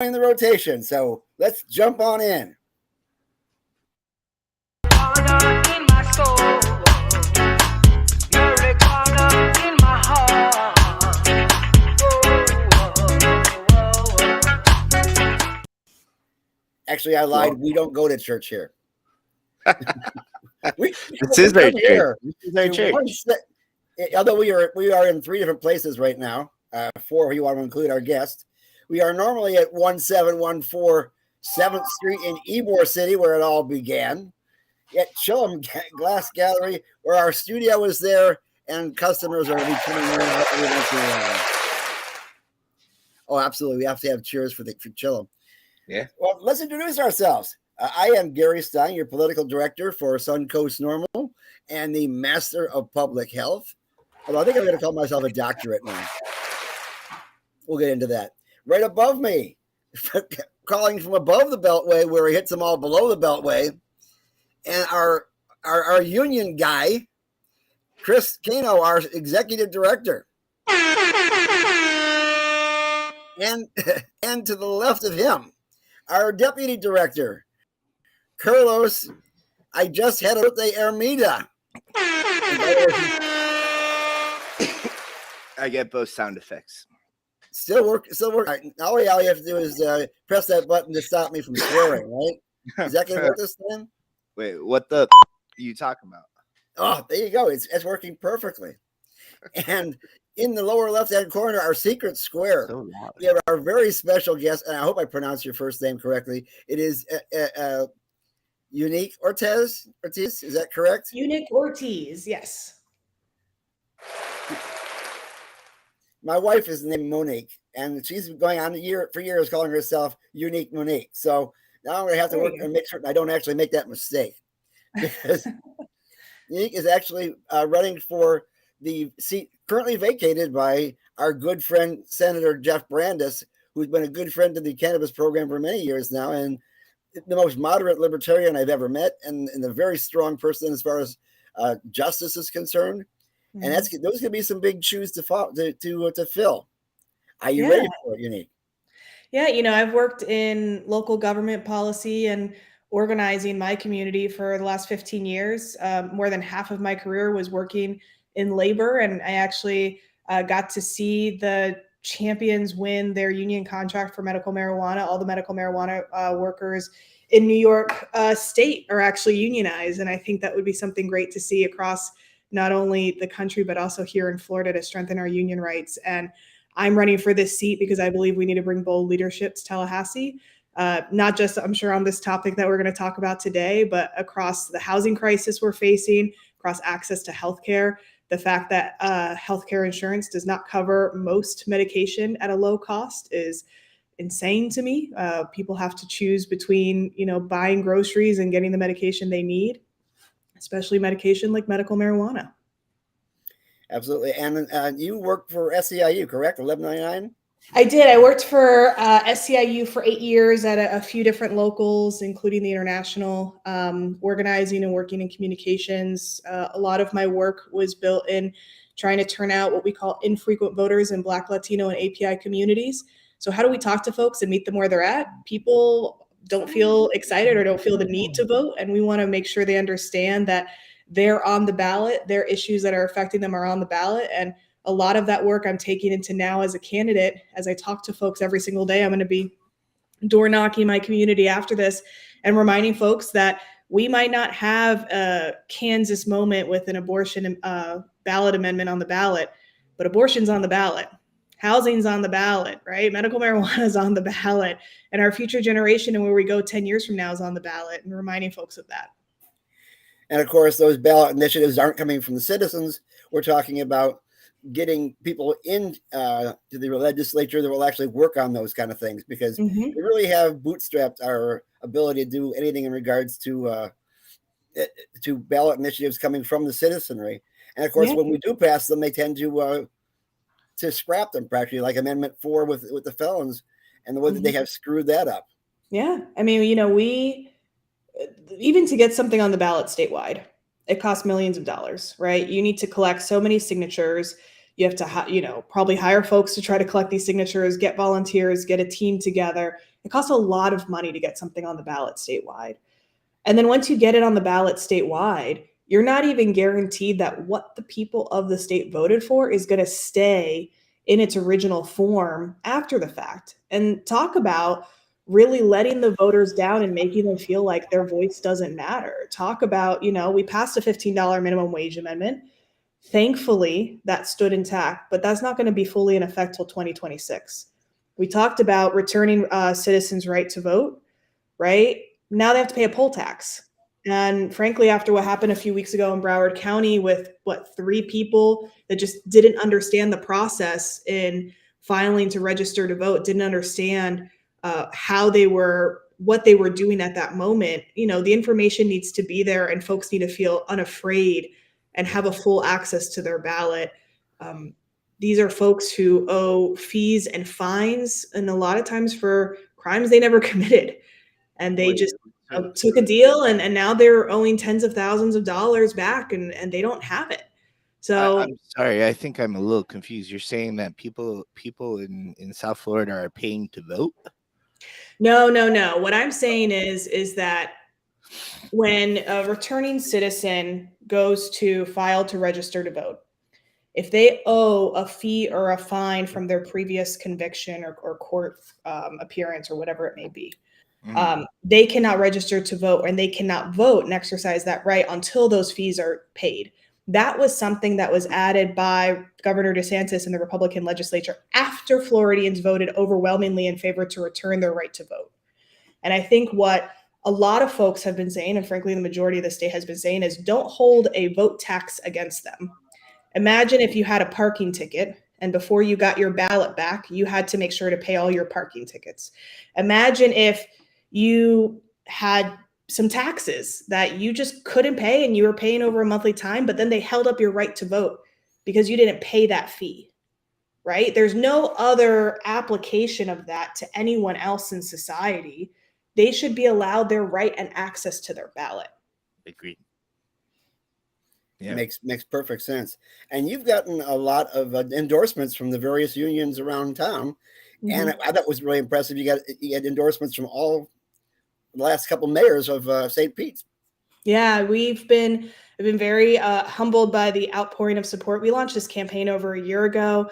in the rotation, so let's jump on in. Actually, I lied. We don't go to church here. This is very true. Although we are in 3 different places right now, 4 if you want to include our guest. We are normally at 1714 7th Street in Ybor City, where it all began. At Chillum Glass Gallery, where our studio is there, and customers are coming in. Oh, absolutely. We have to have cheers for Chillum. Yeah. Well, let's introduce ourselves. I am Gary Stein, your political director for Suncoast Normal and the Master of Public Health. Although I think I'm going to call myself a doctorate now. We'll get into that. Right above me, calling from above the Beltway, where he hits them all below the Beltway, and our union guy, Chris Cano, our executive director. And to the left of him, our deputy director, Carlos. I just had a birthday, Ermida. I get both sound effects. Still work. Right. All you have to do is press that button to stop me from swearing, right? Is that going to work this time? Wait, what the are you talking about? Oh, there you go. It's working perfectly. And in the lower left-hand corner, our secret square, we have our very special guest, and I hope I pronounced your first name correctly. It is Eunic Ortizis. Is that correct? Eunic Ortiz, yes. My wife is named Monique, and she's going on for years calling herself Unique Monique. So now I'm going to have to work and make certain I don't actually make that mistake, because Unique is actually running for the seat currently vacated by our good friend, Senator Jeff Brandes, who's been a good friend to the cannabis program for many years now, and the most moderate libertarian I've ever met, and a very strong person as far as justice is concerned. Mm-hmm. And those could be some big shoes to fill. Are you ready for it, Unique? Yeah, I've worked in local government policy and organizing my community for the last 15 years. More than half of my career was working in labor, and I actually got to see the champions win their union contract for medical marijuana. All the medical marijuana workers in New York state are actually unionized, and I think that would be something great to see across not only the country, but also here in Florida to strengthen our union rights. And I'm running for this seat because I believe we need to bring bold leadership to Tallahassee, not just, I'm sure, on this topic that we're going to talk about today, but across the housing crisis we're facing, across access to healthcare, the fact that healthcare insurance does not cover most medication at a low cost is insane to me. People have to choose between, buying groceries and getting the medication they need, especially medication like medical marijuana. Absolutely. And you worked for SEIU, correct? 1199? I did. I worked for SEIU for 8 years at a few different locals, including the international, organizing and working in communications. A lot of my work was built in trying to turn out what we call infrequent voters in Black, Latino, and API communities. So how do we talk to folks and meet them where they're at? People don't feel excited or don't feel the need to vote, and we want to make sure they understand that they're on the ballot. Their issues that are affecting them are on the ballot, and a lot of that work I'm taking into now as a candidate. As I talk to folks every single day, I'm going to be door knocking my community after this and reminding folks that we might not have a Kansas moment with an abortion ballot amendment on the ballot, but abortion's on the ballot. Housing's on the ballot, right? Medical marijuana is on the ballot, and our future generation and where we go 10 years from now is on the ballot, and reminding folks of that. And of course, those ballot initiatives aren't coming from the citizens. We're talking about getting people in to the legislature that will actually work on those kind of things, because we really have bootstrapped our ability to do anything in regards to ballot initiatives coming from the citizenry. And of course, when we do pass them, they tend to scrap them practically, like Amendment 4 with the felons, and the way that they have screwed that up. Yeah. I mean, we even to get something on the ballot statewide, it costs millions of dollars, right? You need to collect so many signatures. You have to, probably hire folks to try to collect these signatures, get volunteers, get a team together. It costs a lot of money to get something on the ballot statewide. And then once you get it on the ballot statewide, you're not even guaranteed that what the people of the state voted for is going to stay in its original form after the fact. And talk about really letting the voters down and making them feel like their voice doesn't matter. Talk about, we passed a $15 minimum wage amendment. Thankfully, that stood intact, but that's not going to be fully in effect till 2026. We talked about returning citizens' right to vote, right? Now they have to pay a poll tax. And frankly, after what happened a few weeks ago in Broward County with 3 people that just didn't understand the process in filing to register to vote, didn't understand what they were doing at that moment, the information needs to be there and folks need to feel unafraid and have a full access to their ballot. These are folks who owe fees and fines, and a lot of times for crimes they never committed. And they just took a deal and now they're owing tens of thousands of dollars back and they don't have it. So I'm sorry, I think I'm a little confused. You're saying that people in South Florida are paying to vote? No. What I'm saying is that when a returning citizen goes to file to register to vote, if they owe a fee or a fine from their previous conviction or court appearance or whatever it may be, they cannot register to vote and they cannot vote and exercise that right until those fees are paid. That was something that was added by Governor DeSantis and the Republican legislature after Floridians voted overwhelmingly in favor to return their right to vote. And I think what a lot of folks have been saying, and frankly, the majority of the state has been saying, is don't hold a vote tax against them. Imagine if you had a parking ticket and before you got your ballot back, you had to make sure to pay all your parking tickets. Imagine if you had some taxes that you just couldn't pay and you were paying over a monthly time, but then they held up your right to vote because you didn't pay that fee, right? There's no other application of that to anyone else in society. They should be allowed their right and access to their ballot. Agreed. Yeah. Makes perfect sense. And you've gotten a lot of endorsements from the various unions around town. Mm-hmm. And I thought it was really impressive. You had endorsements from all the last couple mayors of St. Pete's. Yeah, I've been very humbled by the outpouring of support. We launched this campaign over a year ago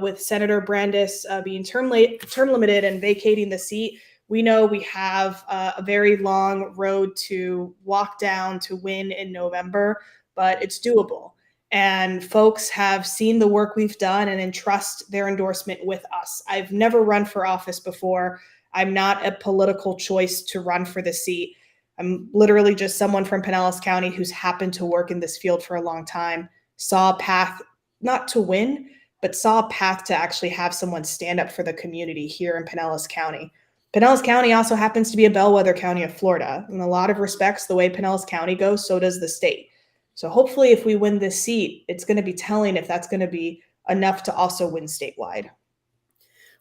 with Senator Brandis being term limited and vacating the seat. We know we have a very long road to walk down to win in November, but it's doable. And folks have seen the work we've done and entrust their endorsement with us. I've never run for office before. I'm not a political choice to run for the seat. I'm literally just someone from Pinellas County who's happened to work in this field for a long time, saw a path, not to win, but saw a path to actually have someone stand up for the community here in Pinellas County. Pinellas County also happens to be a bellwether county of Florida. In a lot of respects, the way Pinellas County goes, so does the state. So hopefully if we win this seat, it's going to be telling if that's going to be enough to also win statewide.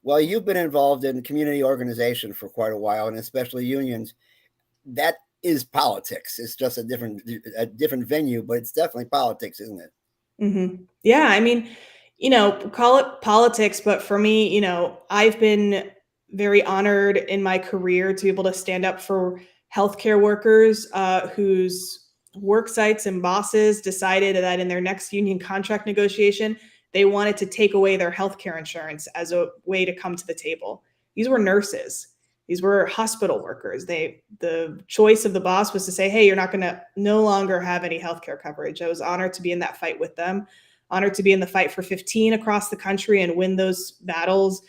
Well, you've been involved in community organization for quite a while, and especially unions. That is politics. It's just a different venue, but it's definitely politics, isn't it? Mm-hmm. Yeah, I mean, call it politics, but for me, I've been very honored in my career to be able to stand up for healthcare workers whose work sites and bosses decided that in their next union contract negotiation, they wanted to take away their healthcare insurance as a way to come to the table. These were nurses. These were hospital workers. The choice of the boss was to say, hey, you're not going to no longer have any healthcare coverage. I was honored to be in that fight with them, honored to be in the fight for 15 across the country and win those battles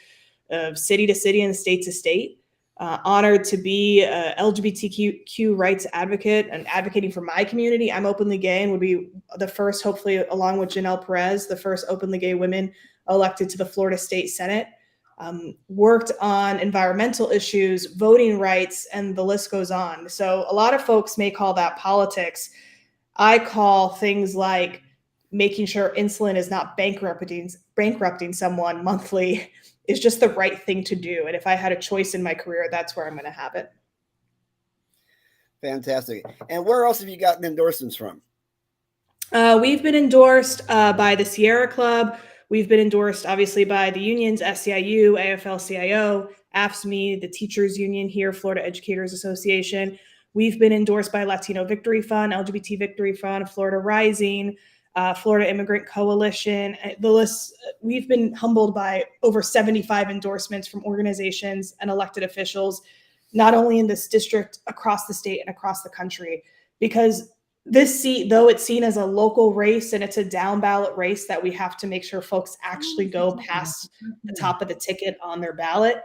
of city to city and state to state. Honored to be a LGBTQ rights advocate and advocating for my community. I'm openly gay and would be the first, hopefully, along with Janelle Perez, the first openly gay women elected to the Florida State Senate. Worked on environmental issues, voting rights, and the list goes on. So a lot of folks may call that politics. I call things like making sure insulin is not bankrupting someone monthly is just the right thing to do. And if I had a choice in my career, that's where I'm going to have it. Fantastic. And where else have you gotten endorsements from? We've been endorsed by the Sierra Club. We've been endorsed, obviously, by the unions, SEIU, AFL-CIO, AFSCME, the Teachers Union here, Florida Educators Association. We've been endorsed by Latino Victory Fund, LGBT Victory Fund, Florida Rising, Florida Immigrant Coalition. The list, we've been humbled by over 75 endorsements from organizations and elected officials, not only in this district, across the state and across the country, because this seat, though it's seen as a local race and it's a down ballot race that we have to make sure folks actually go past the top of the ticket on their ballot,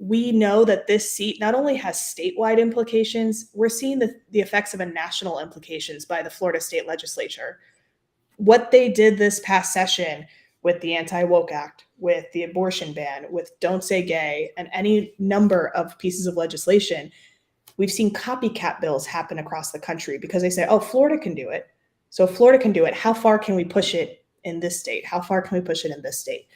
we know that this seat not only has statewide implications, we're seeing the effects of a national implications by the Florida State Legislature. What they did this past session with the Anti-Woke Act, with the abortion ban, with Don't Say Gay, and any number of pieces of legislation, we've seen copycat bills happen across the country because they say, oh, Florida can do it. So if Florida can do it, how far can we push it in this state? How far can we push it in this state?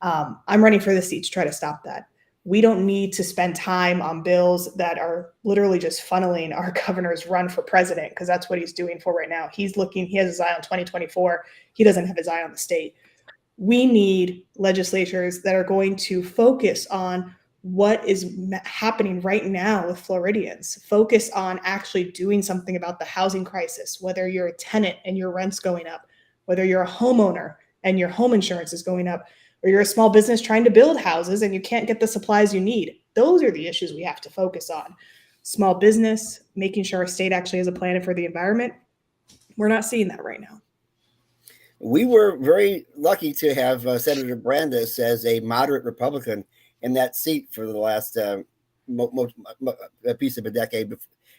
I'm running for this seat to try to stop that. We don't need to spend time on bills that are literally just funneling our governor's run for president, because that's what he's doing for right now. He has his eye on 2024. He doesn't have his eye on the state. We need legislatures that are going to focus on what is happening right now with Floridians, focus on actually doing something about the housing crisis, whether you're a tenant and your rent's going up, whether you're a homeowner and your home insurance is going up, or you're a small business trying to build houses and you can't get the supplies you need. Those are the issues we have to focus on. Small business, making sure our state actually has a plan for the environment. We're not seeing that right now. We were very lucky to have Senator Brandes as a moderate Republican in that seat for the last piece of a decade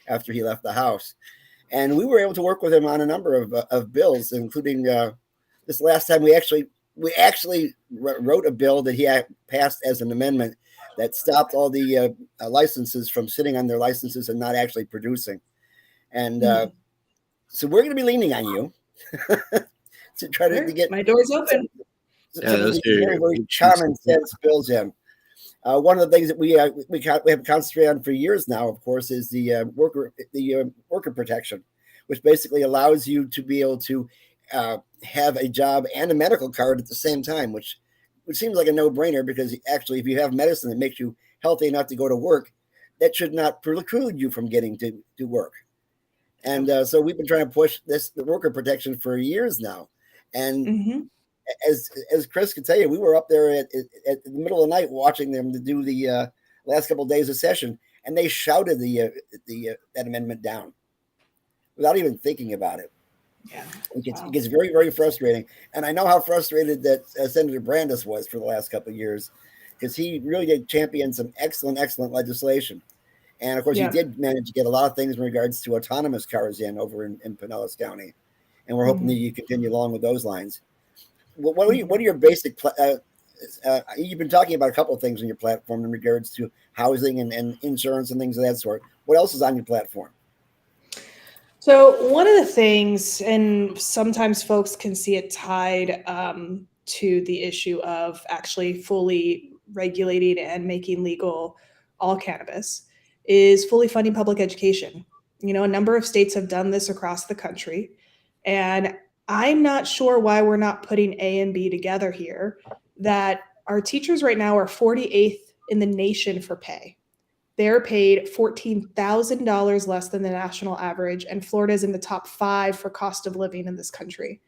after he left the House. And we were able to work with him on a number of bills, including this last time we actually wrote a bill that he passed as an amendment that stopped all the licenses from sitting on their licenses and not actually producing. And so we're going to be leaning on you to try to get my door's open. Very common sense bills in. One of the things that we have concentrated on for years now, of course, is the worker protection, which basically allows you to be able to have a job and a medical card at the same time, which seems like a no-brainer, because actually, if you have medicine that makes you healthy enough to go to work, that should not preclude you from getting to work. And so we've been trying to push the worker protection for years now. And as Chris can tell you, we were up there at the middle of the night watching them to do the last couple of days of session, and they shouted that amendment down without even thinking about it. Yeah, it gets very, very frustrating. And I know how frustrated that Senator Brandes was for the last couple of years, because he really did champion some excellent legislation. And of course, he did manage to get a lot of things in regards to autonomous cars over in Pinellas County. And we're hoping that you continue along with those lines. What are your basic? You've been talking about a couple of things on your platform in regards to housing and insurance and things of that sort. What else is on your platform? So one of the things, and sometimes folks can see it tied to the issue of actually fully regulating and making legal all cannabis, is fully funding public education. You know, a number of states have done this across the country, and I'm not sure why we're not putting A and B together here, that our teachers right now are 48th in the nation for pay. They're paid $14,000 less than the national average, and Florida is in the top 5 for cost of living in this country.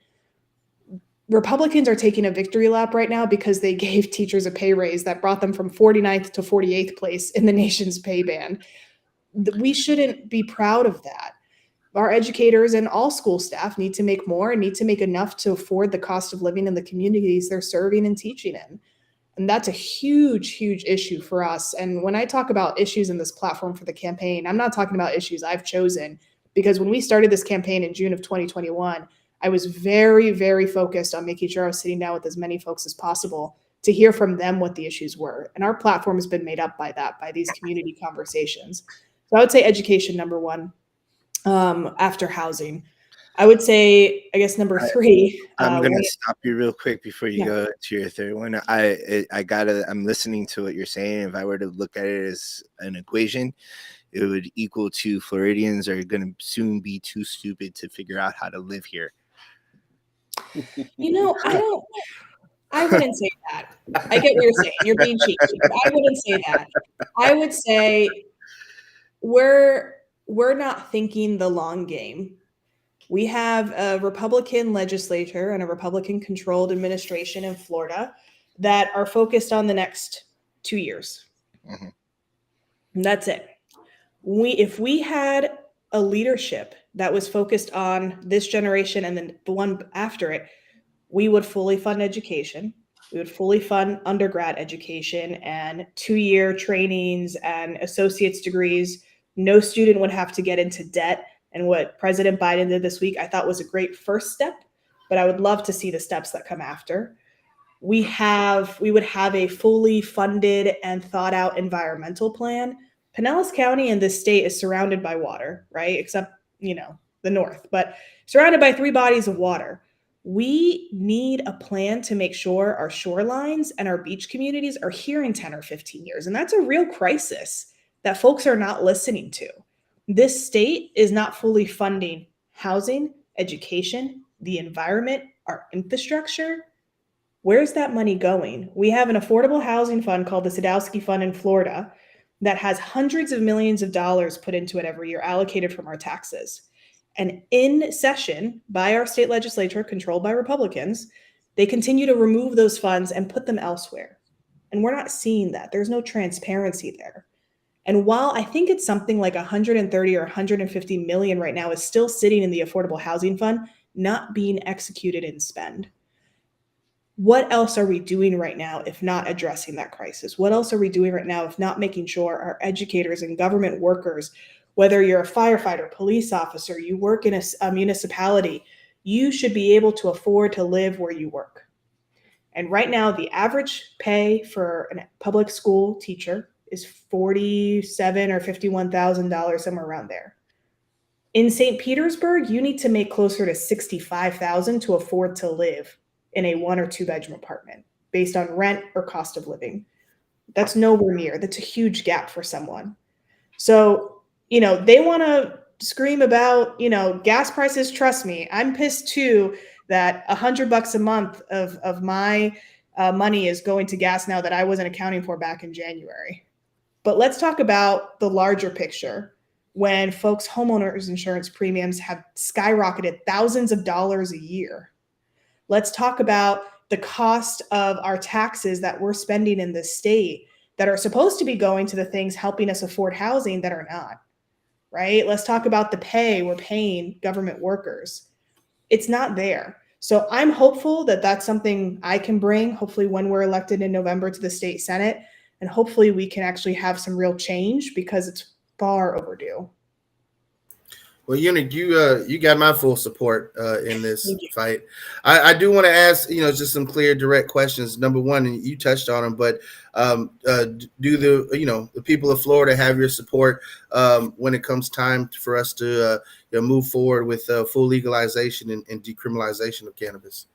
Republicans are taking a victory lap right now because they gave teachers a pay raise that brought them from 49th to 48th place in the nation's pay band. We shouldn't be proud of that. Our educators and all school staff need to make more and need to make enough to afford the cost of living in the communities they're serving and teaching in. And that's a huge, huge issue for us. And when I talk about issues in this platform for the campaign, I'm not talking about issues I've chosen, because when we started this campaign in June of 2021, I was very, very focused on making sure I was sitting down with as many folks as possible to hear from them what the issues were. And our platform has been made up by these community conversations. So I would say education, number one, after housing. I would say, I guess, number 3. I'm going to stop you real quick before you go to your third one. I'm listening to what you're saying. If I were to look at it as an equation, it would equal to Floridians are going to soon be too stupid to figure out how to live here. You know, I wouldn't say that. I get what you're saying. You're being cheeky, but I wouldn't say that. I would say we're not thinking the long game. We have a Republican legislature and a Republican-controlled administration in Florida that are focused on the next 2 years. Mm-hmm. And that's it. If we had a leadership that was focused on this generation and then the one after it, we would fully fund education. We would fully fund undergrad education and 2-year trainings and associate's degrees. No student would have to get into debt. And what President Biden did this week, I thought was a great first step, but I would love to see the steps that come after. We would have a fully funded and thought out environmental plan. Pinellas County in this state is surrounded by water, right? Except, the north, but surrounded by 3 bodies of water. We need a plan to make sure our shorelines and our beach communities are here in 10 or 15 years. And that's a real crisis that folks are not listening to. This state is not fully funding housing, education, the environment, our infrastructure. Where's that money going? We have an affordable housing fund called the Sadowski Fund in Florida that has hundreds of millions of dollars put into it every year, allocated from our taxes. And in session by our state legislature, controlled by Republicans, they continue to remove those funds and put them elsewhere. And we're not seeing that. There's no transparency there. And while I think it's something like 130 or 150 million right now is still sitting in the Affordable Housing Fund, not being executed in spend. What else are we doing right now if not addressing that crisis? What else are we doing right now if not making sure our educators and government workers, whether you're a firefighter, police officer, you work in a municipality, you should be able to afford to live where you work. And right now, the average pay for a public school teacher is $47,000 or $51,000, somewhere around there. In St. Petersburg, you need to make closer to $65,000 to afford to live in a 1 or 2 bedroom apartment based on rent or cost of living. That's nowhere near. That's a huge gap for someone. So, they want to scream about, gas prices. Trust me, I'm pissed too that $100 a month of my money is going to gas now that I wasn't accounting for back in January. But let's talk about the larger picture. When folks' homeowners insurance premiums have skyrocketed thousands of dollars a year. Let's talk about the cost of our taxes that we're spending in this state that are supposed to be going to the things helping us afford housing that are not, right? Let's talk about the pay we're paying government workers. It's not there. So I'm hopeful that that's something I can bring, hopefully when we're elected in November to the state Senate, and hopefully we can actually have some real change because it's far overdue. Well, Eunic, you got my full support in this fight. I do want to ask, just some clear, direct questions. Number one, and you touched on them, but do the people of Florida have your support when it comes time for us to move forward with full legalization and decriminalization of cannabis?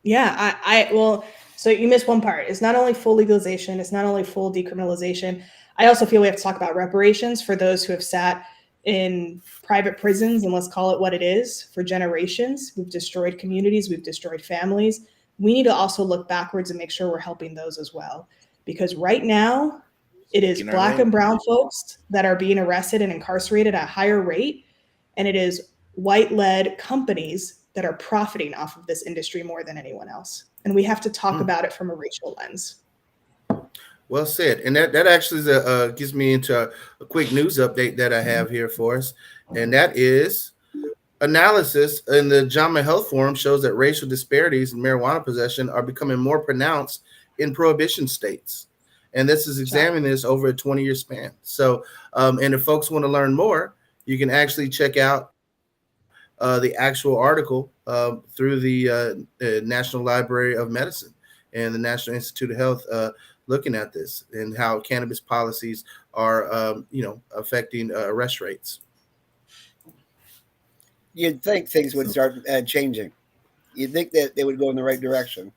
Yeah, well, so you missed one part. It's not only full legalization, it's not only full decriminalization. I also feel we have to talk about reparations for those who have sat in private prisons, and let's call it what it is, for generations. We've destroyed communities, we've destroyed families. We need to also look backwards and make sure we're helping those as well. Because right now, it is Black and brown folks that are being arrested and incarcerated at a higher rate, and it is white-led companies that are profiting off of this industry more than anyone else. And we have to talk about it from a racial lens. Well said. And that actually gives me into a quick news update that I have here for us. And that is analysis in the JAMA Health Forum shows that racial disparities in marijuana possession are becoming more pronounced in prohibition states. And this is examining this over a 20-year span. So, and if folks want to learn more, you can actually check out the actual article through the National Library of Medicine and the National Institute of Health looking at this and how cannabis policies are, affecting arrest rates. You'd think things would start changing. You'd think that they would go in the right direction,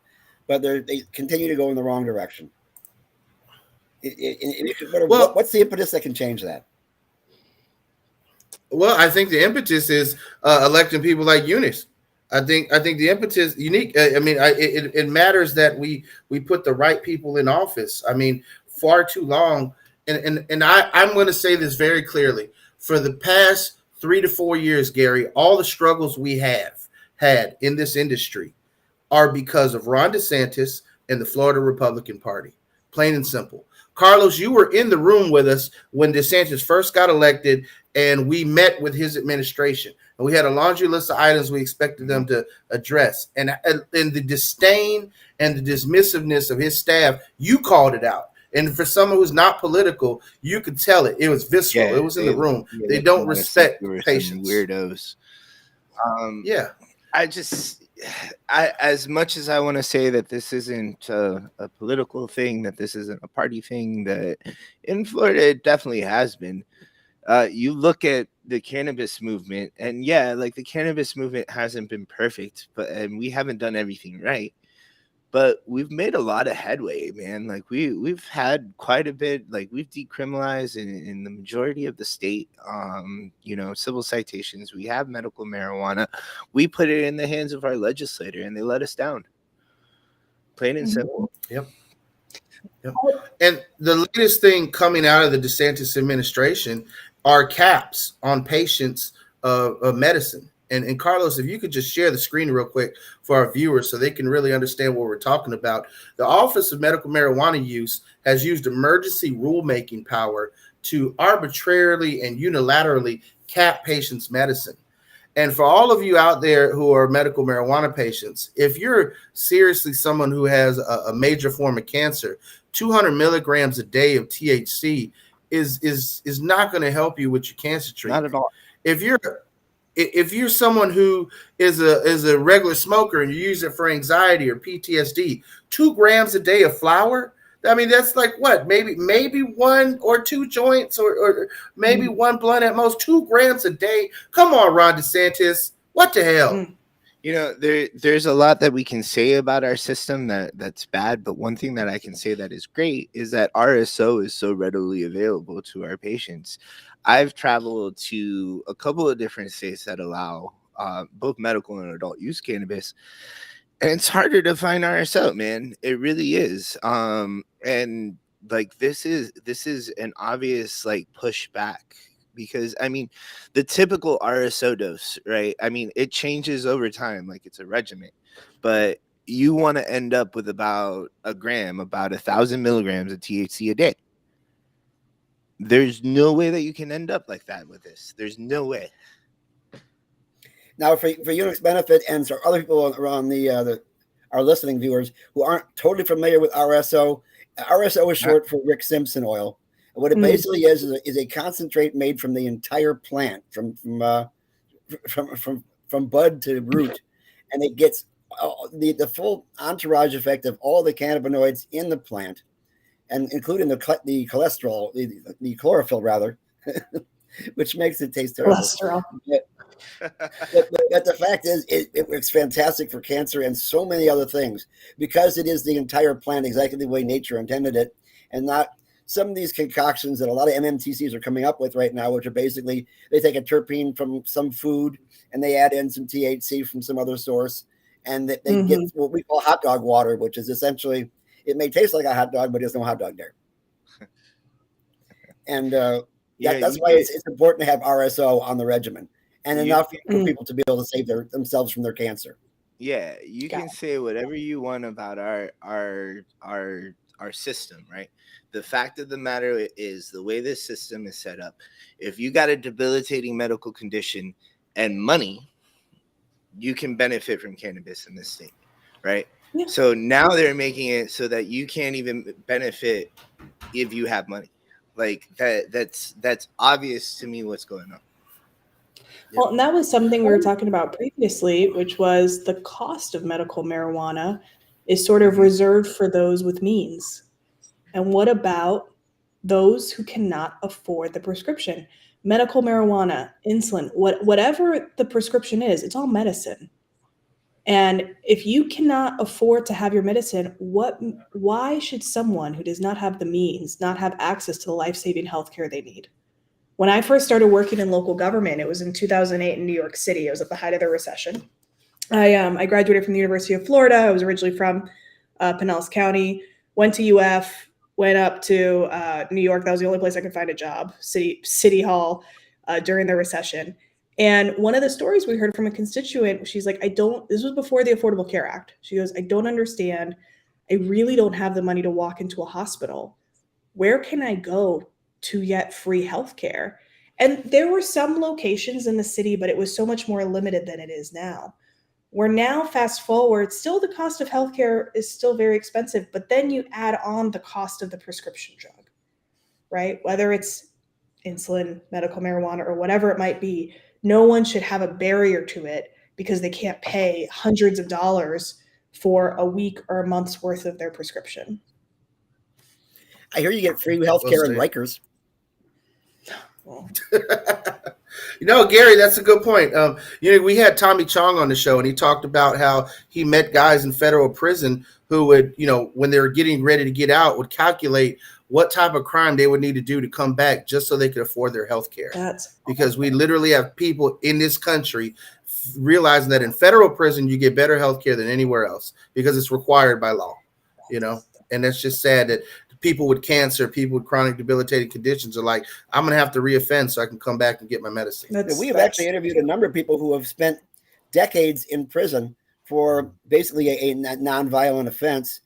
but they continue to go in the wrong direction. What's the impetus that can change that? Well, I think the impetus is electing people like Eunice, I think the impetus unique. It matters that we put the right people in office. I mean, far too long, and I'm going to say this very clearly. For the past 3 to 4 years, Gary, all the struggles we have had in this industry are because of Ron DeSantis and the Florida Republican Party. Plain and simple. Carlos, you were in the room with us when DeSantis first got elected, and we met with his administration. And we had a laundry list of items we expected them to address. And the disdain and the dismissiveness of his staff, you called it out. And for someone who's not political, you could tell it. It was visceral. It was in the room. They don't respect patients. Weirdos. Yeah. I as much as I want to say that this isn't a political thing, that this isn't a party thing, that in Florida it definitely has been. You look at the cannabis movement, and like the cannabis movement hasn't been perfect, and we haven't done everything right. But we've made a lot of headway, man. Like we've had quite a bit. Like we've decriminalized in the majority of the state. Civil citations. We have medical marijuana. We put it in the hands of our legislator, and they let us down. Plain and simple. Yep. And the latest thing coming out of the DeSantis administration are caps on patients of medicine. And Carlos, if you could just share the screen real quick for our viewers so they can really understand what we're talking about. The Office of Medical Marijuana Use has used emergency rulemaking power to arbitrarily and unilaterally cap patients' medicine. And for all of you out there who are medical marijuana patients, if you're seriously someone who has a major form of cancer, 200 milligrams a day of THC is not going to help you with your cancer treatment. Not at all. If you're someone who is a regular smoker and you use it for anxiety or PTSD, 2 grams a day of flower, I mean, that's like what? Maybe 1 or 2 joints or maybe 1 blunt at most. 2 grams a day. Come on, Ron DeSantis. What the hell? There's a lot that we can say about our system that's bad, but one thing that I can say that is great is that RSO is so readily available to our patients. I've traveled to a couple of different states that allow both medical and adult use cannabis, and it's harder to find RSO, man. It really is. And like this is an obvious like pushback. Because, I mean, the typical RSO dose, right? I mean, it changes over time, like it's a regimen. But you want to end up with about a gram, about 1,000 milligrams of THC a day. There's no way that you can end up like that with this. There's no way. Now, for Eunic's benefit and for other people around our listening viewers who aren't totally familiar with RSO, RSO is short for Rick Simpson oil. What it basically is a concentrate made from the entire plant, from bud to root, and it gets the full entourage effect of all the cannabinoids in the plant, and including the cholesterol, the chlorophyll rather, which makes it taste terrible. Cholesterol. But the fact is, it works fantastic for cancer and so many other things because it is the entire plant exactly the way nature intended it, and not some of these concoctions that a lot of MMTCs are coming up with right now, which are basically they take a terpene from some food and they add in some THC from some other source, and they get what we call hot dog water, which is essentially it may taste like a hot dog, but there's no hot dog there. And that's why it's important to have RSO on the regimen and enough for people to be able to save themselves from their cancer. Yeah, you can say whatever you want about our system, right? The fact of the matter is the way this system is set up. If you got a debilitating medical condition and money, you can benefit from cannabis in this state, right? Yeah. So now they're making it so that you can't even benefit if you have money. Like that's obvious to me what's going on. Well, and that was something we were talking about previously, which was the cost of medical marijuana is sort of reserved for those with means. And what about those who cannot afford the prescription? Medical marijuana, insulin, whatever the prescription is, it's all medicine. And if you cannot afford to have your medicine, why should someone who does not have the means not have access to the life-saving healthcare they need? When I first started working in local government, it was in 2008 in New York City. It was at the height of the recession. I graduated from the University of Florida. I was originally from Pinellas County, went to UF, went up to New York. That was the only place I could find a job, City Hall, during the recession. And one of the stories we heard from a constituent, she's like, this was before the Affordable Care Act. She goes, I don't understand. I really don't have the money to walk into a hospital. Where can I go to get free healthcare? And there were some locations in the city, but it was so much more limited than it is now. We're now fast forward, still the cost of healthcare is still very expensive, but then you add on the cost of the prescription drug, right? Whether it's insulin, medical marijuana, or whatever it might be, no one should have a barrier to it because they can't pay hundreds of dollars for a week or a month's worth of their prescription. I hear you get free healthcare in Rikers. Well, Gary, that's a good point. We had Tommy Chong on the show, and he talked about how he met guys in federal prison who would, when they were getting ready to get out, would calculate what type of crime they would need to do to come back just so they could afford their health care. Because we literally have people in this country realizing that in federal prison, you get better health care than anywhere else because it's required by law, and that's just sad that people with cancer, people with chronic debilitating conditions are like, I'm going to have to reoffend so I can come back and get my medicine. We have actually interviewed a number of people who have spent decades in prison for basically a nonviolent offense.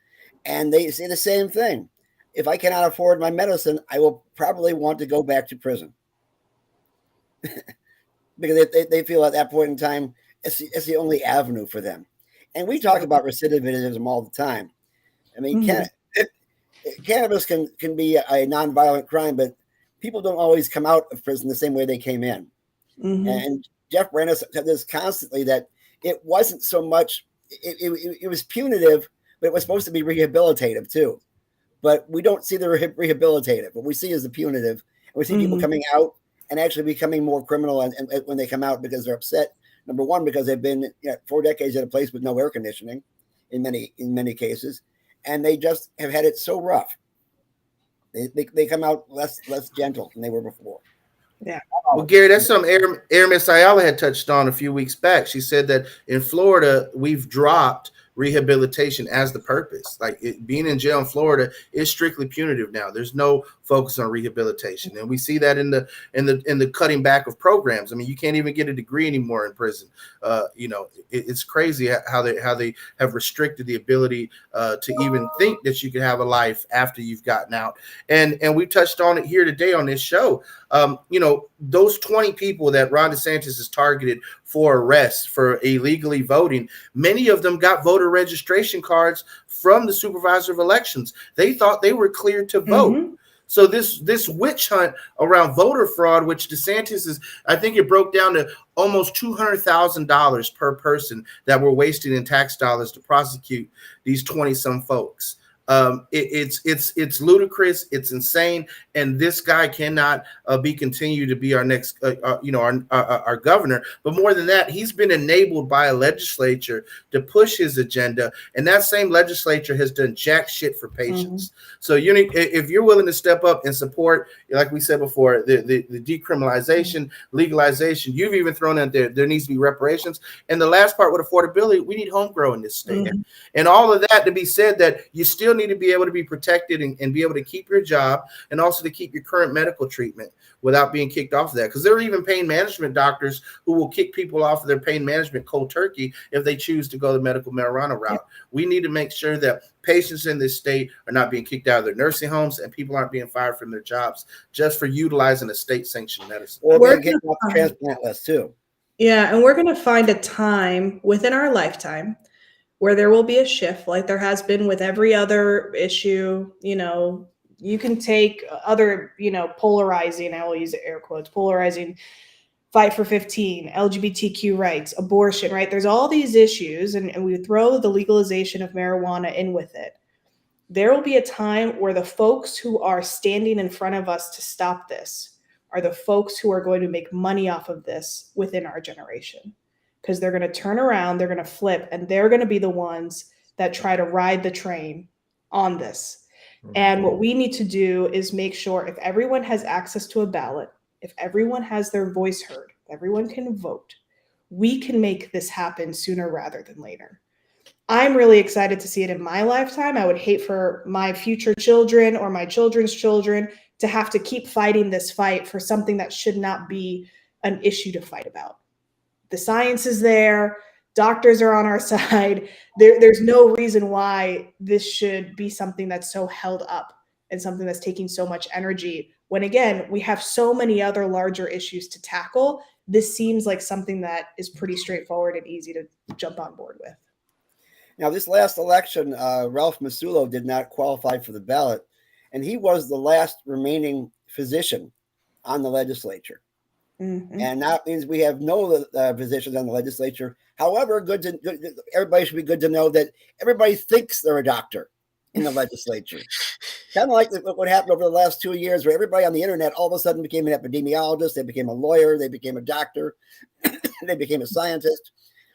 And they say the same thing. If I cannot afford my medicine, I will probably want to go back to prison. Because they feel at that point in time, it's the only avenue for them. And we talk about recidivism all the time. I mean, cannabis can be a nonviolent crime, but people don't always come out of prison the same way they came in. Mm-hmm. And Jeff Brandes said this constantly, that it wasn't so much, it was punitive, but it was supposed to be rehabilitative too. But we don't see the rehabilitative. What we see is the punitive. And we see people coming out and actually becoming more criminal and when they come out because they're upset. Number one, because they've been 4 decades at a place with no air conditioning in many cases. And they just have had it so rough. They come out less gentle than they were before. Yeah. Well, Gary, that's something Miss Ayala had touched on a few weeks back. She said that in Florida, we've dropped rehabilitation as the purpose. Like being in jail in Florida is strictly punitive now. There's no focus on rehabilitation, and we see that in the cutting back of programs. I mean, you can't even get a degree anymore in prison. It's crazy how they have restricted the ability to even think that you can have a life after you've gotten out. And we touched on it here today on this show. Those 20 people that Ron DeSantis has targeted for arrest for illegally voting, many of them got voter registration cards from the supervisor of elections. They thought they were cleared to vote. Mm-hmm. So this witch hunt around voter fraud, which DeSantis is, I think it broke down to almost $200,000 per person that were wasted in tax dollars to prosecute these 20-some folks. It's ludicrous. It's insane. And this guy cannot continue to be our next, our governor. But more than that, he's been enabled by a legislature to push his agenda. And that same legislature has done jack shit for patients. Mm-hmm. So if you're willing to step up and support, like we said before, the decriminalization, legalization, you've even thrown in there needs to be reparations. And the last part with affordability, we need home grow in this state. Mm-hmm. And all of that to be said, that you still need to be able to be protected and be able to keep your job and also to keep your current medical treatment without being kicked off of that. Because there are even pain management doctors who will kick people off of their pain management cold turkey if they choose to go the medical marijuana route. Yeah. We need to make sure that patients in this state are not being kicked out of their nursing homes and people aren't being fired from their jobs just for utilizing a state-sanctioned medicine. Or we're getting off the transplant list too. Yeah, and we're going to find a time within our lifetime where there will be a shift, like there has been with every other issue. You can take other, polarizing, I will use air quotes, polarizing, Fight for 15, LGBTQ rights, abortion, right? There's all these issues, and we throw the legalization of marijuana in with it. There will be a time where the folks who are standing in front of us to stop this are the folks who are going to make money off of this within our generation. Because they're going to turn around, they're going to flip, and they're going to be the ones that try to ride the train on this. Mm-hmm. And what we need to do is make sure if everyone has access to a ballot, if everyone has their voice heard, if everyone can vote, we can make this happen sooner rather than later. I'm really excited to see it in my lifetime. I would hate for my future children or my children's children to have to keep fighting this fight for something that should not be an issue to fight about. The science is there. Doctors are on our side. There's no reason why this should be something that's so held up and something that's taking so much energy, when again, we have so many other larger issues to tackle. This seems like something that is pretty straightforward and easy to jump on board with. Now, this last election, Ralph Masulo did not qualify for the ballot, and he was the last remaining physician on the legislature. Mm-hmm. And that means we have no physicians on the legislature. However, everybody should be good to know that everybody thinks they're a doctor in the legislature. Kind of like what happened over the last 2 years, where everybody on the internet all of a sudden became an epidemiologist, they became a lawyer, they became a doctor, they became a scientist.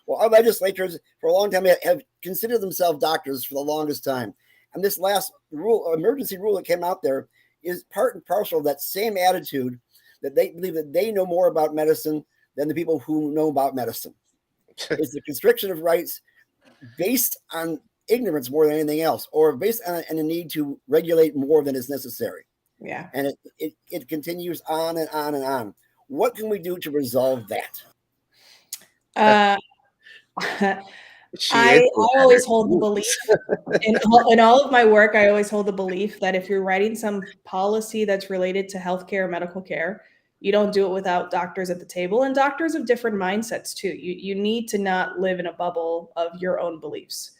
Well, our legislators for a long time have considered themselves doctors for the longest time. And this last emergency rule that came out there is part and parcel of that same attitude, that they believe that they know more about medicine than the people who know about medicine. It's the constriction of rights based on ignorance more than anything else, or based on a need to regulate more than is necessary. Yeah. And it continues on and on and on. What can we do to resolve that? I always hold the belief in all of my work. I always hold the belief that if you're writing some policy that's related to healthcare, medical care, you don't do it without doctors at the table, and doctors of different mindsets too. You need to not live in a bubble of your own beliefs.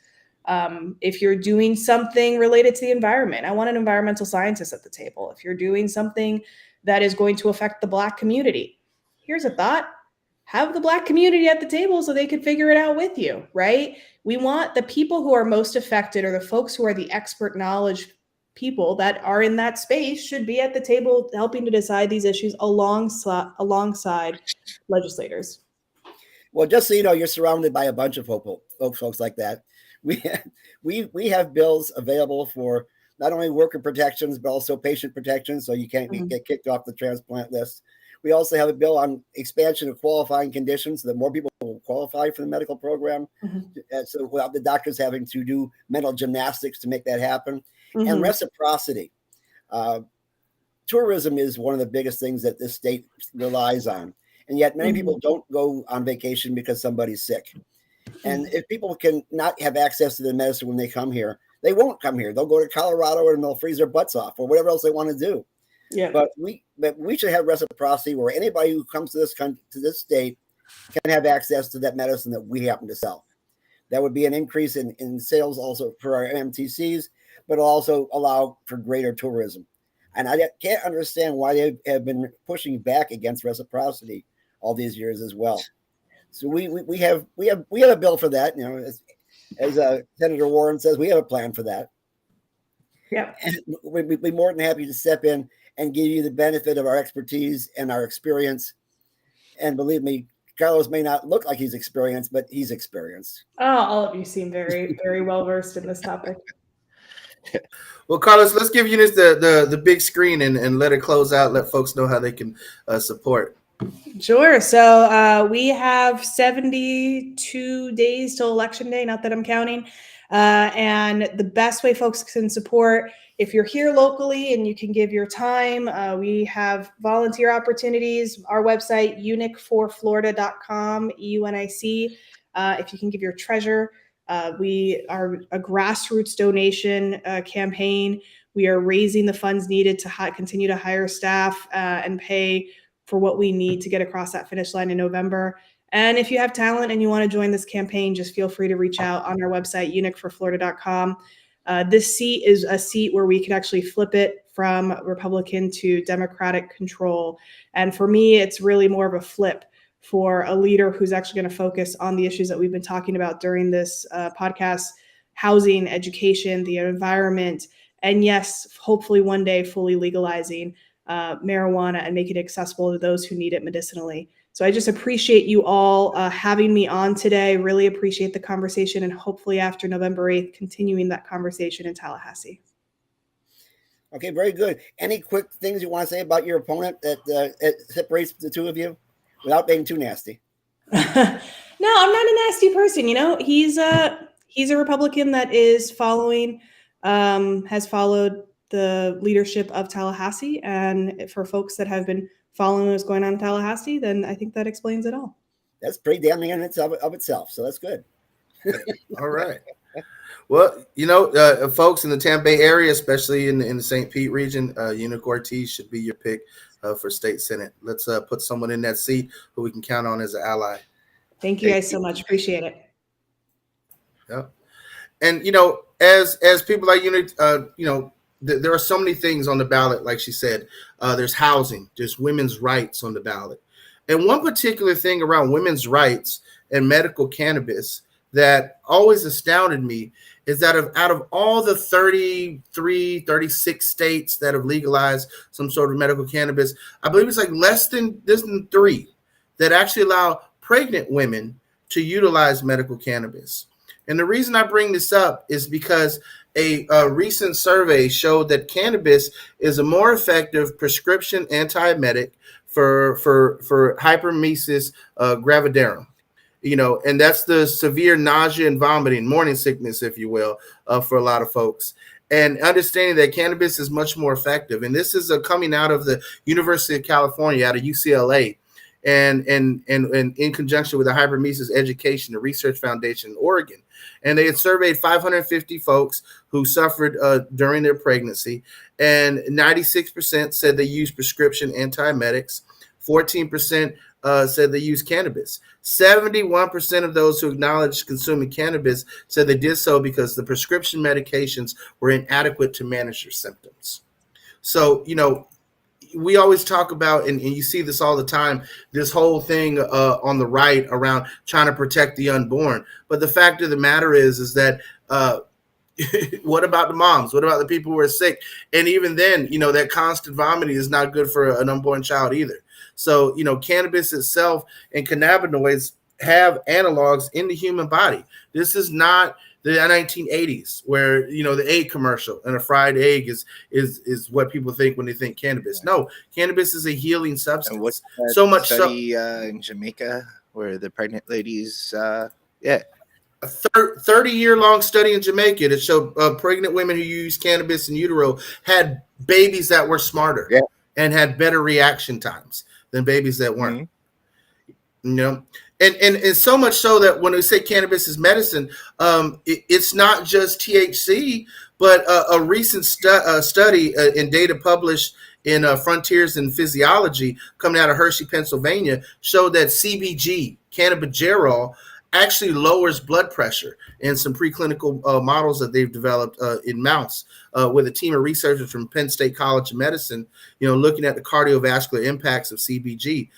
If you're doing something related to the environment, I want an environmental scientist at the table. If you're doing something that is going to affect the Black community, here's a thought. Have the Black community at the table so they can figure it out with you, right? We want the people who are most affected, or the folks who are the expert knowledge people that are in that space, should be at the table helping to decide these issues alongside legislators. Well, just so you know, you're surrounded by a bunch of folks like that. We have bills available for not only worker protections, but also patient protections, so you can't get kicked off the transplant list. We also have a bill on expansion of qualifying conditions so that more people will qualify for the medical program. So without the doctors having to do mental gymnastics to make that happen. And reciprocity. Tourism is one of the biggest things that this state relies on. And yet many people don't go on vacation because somebody's sick. And if people can not have access to the medicine when they come here, they won't come here. They'll go to Colorado and they'll freeze their butts off, or whatever else they want to do. Yeah. But we should have reciprocity where anybody who comes to this country, to this state, can have access to that medicine that we happen to sell. That would be an increase in sales also for our MTCs, but it'll also allow for greater tourism. And I can't understand why they have been pushing back against reciprocity all these years as well. So we have a bill for that. You know, as Senator Warren says, we have a plan for that. Yeah, and we'd be more than happy to step in and give you the benefit of our expertise and our experience. And believe me, Carlos may not look like he's experienced, but he's experienced. Oh, all of you seem very, very well versed in this topic. Well, Carlos, let's give Eunice the big screen and let it close out. Let folks know how they can support. Sure. So we have 72 days till Election Day, not that I'm counting. And the best way folks can support, if you're here locally and you can give your time, we have volunteer opportunities. Our website, eunicforflorida.com, EUNIC. If you can give your treasure, we are a grassroots donation campaign. We are raising the funds needed to continue to hire staff and pay for what we need to get across that finish line in November. And if you have talent and you want to join this campaign, just feel free to reach out on our website, eunicforflorida.com. This seat is a seat where we can actually flip it from Republican to Democratic control. And for me, it's really more of a flip for a leader who's actually going to focus on the issues that we've been talking about during this podcast: housing, education, the environment, and yes, hopefully one day fully legalizing marijuana and make it accessible to those who need it medicinally. So I just appreciate you all having me on today. Really appreciate the conversation, and hopefully after November 8th, continuing that conversation in Tallahassee. Okay, very good. Any quick things you want to say about your opponent that separates the two of you without being too nasty? No, I'm not a nasty person. You know, he's a Republican that is following, has followed the leadership of Tallahassee, and for folks that have been following what's going on in Tallahassee, then I think that explains it all. That's pretty damning in of itself. So that's good. All right. Well, folks in the Tampa Bay area, especially in the St. Pete region, Eunic Ortiz should be your pick for state senate. Let's put someone in that seat who we can count on as an ally. Thank you guys so much. Appreciate it. Yeah. And, as people like Eunic, there are so many things on the ballot. Like she said, there's housing, there's women's rights on the ballot. And one particular thing around women's rights and medical cannabis that always astounded me is that out of all the 33, 36 states that have legalized some sort of medical cannabis, I believe it's like less than 3 that actually allow pregnant women to utilize medical cannabis. And the reason I bring this up is because a recent survey showed that cannabis is a more effective prescription antiemetic for hyperemesis gravidarum. And that's the severe nausea and vomiting, morning sickness, if you will, for a lot of folks. And understanding that cannabis is much more effective. And this is coming out of the University of California, out of UCLA, and in conjunction with the Hyperemesis Education and Research Foundation in Oregon. And they had surveyed 550 folks who suffered during their pregnancy, and 96% said they used prescription antiemetics. 14% said they used cannabis. 71% of those who acknowledged consuming cannabis said they did so because the prescription medications were inadequate to manage their symptoms. So, we always talk about, and you see this all the time, this whole thing on the right around trying to protect the unborn. But the fact of the matter is that what about the moms? What about the people who are sick? And even then, that constant vomiting is not good for an unborn child either. So, cannabis itself and cannabinoids have analogs in the human body. This is not the 1980s where, the egg commercial and a fried egg is what people think when they think cannabis. No, cannabis is a healing substance. And what's so much study in Jamaica where the pregnant ladies, a 30-year-long study in Jamaica that showed pregnant women who used cannabis in utero had babies that were smarter and had better reaction times than babies that weren't. Mm-hmm. And so much so that when we say cannabis is medicine, it's not just THC, but a recent study and data published in Frontiers in Physiology coming out of Hershey, Pennsylvania, showed that CBG, cannabigerol, actually lowers blood pressure in some preclinical models that they've developed in mouse with a team of researchers from Penn State College of Medicine, looking at the cardiovascular impacts of CBG.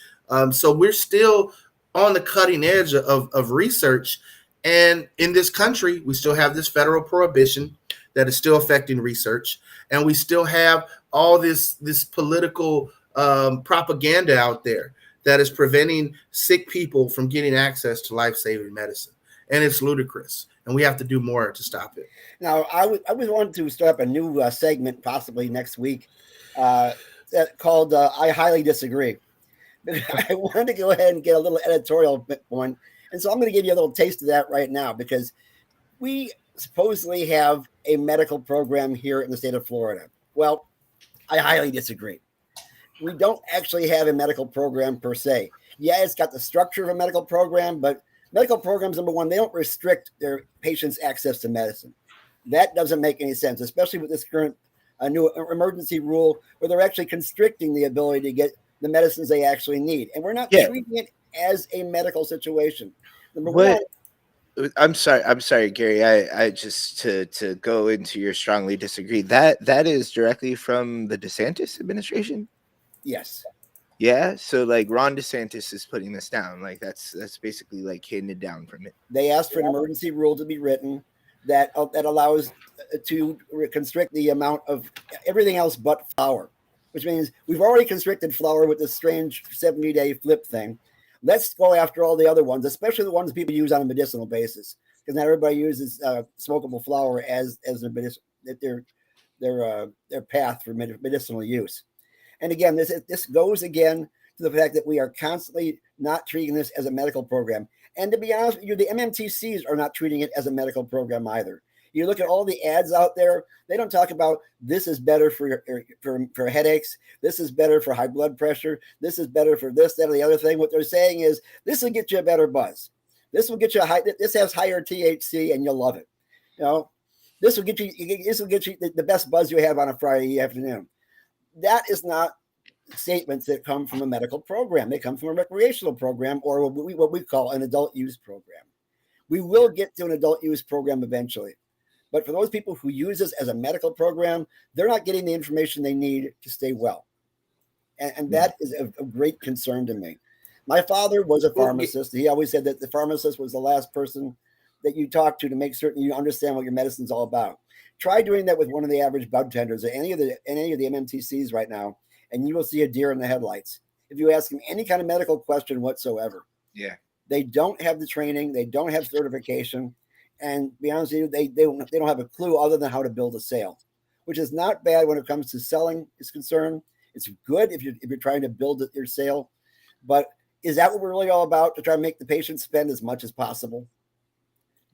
So we're still on the cutting edge of research. And in this country, we still have this federal prohibition that is still affecting research. And we still have all this political propaganda out there that is preventing sick people from getting access to life-saving medicine. And it's ludicrous. And we have to do more to stop it. Now, I was wanting to start up a new segment possibly next week called I Highly Disagree. I wanted to go ahead and get a little editorial one. And so I'm going to give you a little taste of that right now, because we supposedly have a medical program here in the state of Florida. Well, I highly disagree. We don't actually have a medical program per se. Yeah, it's got the structure of a medical program, but medical programs, number one, they don't restrict their patients' access to medicine. That doesn't make any sense, especially with this current new emergency rule where they're actually constricting the ability to get the medicines they actually need. And we're not treating it as a medical situation. Number one. I'm sorry, Gary. I just to go into your strongly disagree. That is directly from the DeSantis administration? Yes. Yeah. So like Ron DeSantis is putting this down. Like that's basically like handed down from it. They asked for an emergency rule to be written that allows to constrict the amount of everything else but flour, which means we've already constricted flour with this strange 70-day flip thing. Let's go after all the other ones, especially the ones people use on a medicinal basis, because not everybody uses smokable flour as their path for medicinal use. And again, this goes again to the fact that we are constantly not treating this as a medical program. And to be honest with you, the MMTCs are not treating it as a medical program either. You look at all the ads out there, they don't talk about this is better for headaches, this is better for high blood pressure, this is better for this, that, or the other thing. What they're saying is this will get you a better buzz. This will get you this has higher THC and you'll love it. You know, this will get you the best buzz you have on a Friday afternoon. That is not statements that come from a medical program. They come from a recreational program or what we call an adult use program. We will get to an adult use program eventually. But for those people who use this as a medical program, they're not getting the information they need to stay well. And that is a great concern to me. My father was a pharmacist. He always said that the pharmacist was the last person that you talk to make certain you understand what your medicine's all about. Try doing that with one of the average bud tenders or any of the MMTCs right now, and you will see a deer in the headlights. If you ask them any kind of medical question whatsoever. Yeah. They don't have the training. They don't have certification. And to be honest with you, they don't have a clue other than how to build a sale, which is not bad when it comes to selling is concerned. It's good if you're trying to build your sale. But is that what we're really all about, to try to make the patient spend as much as possible?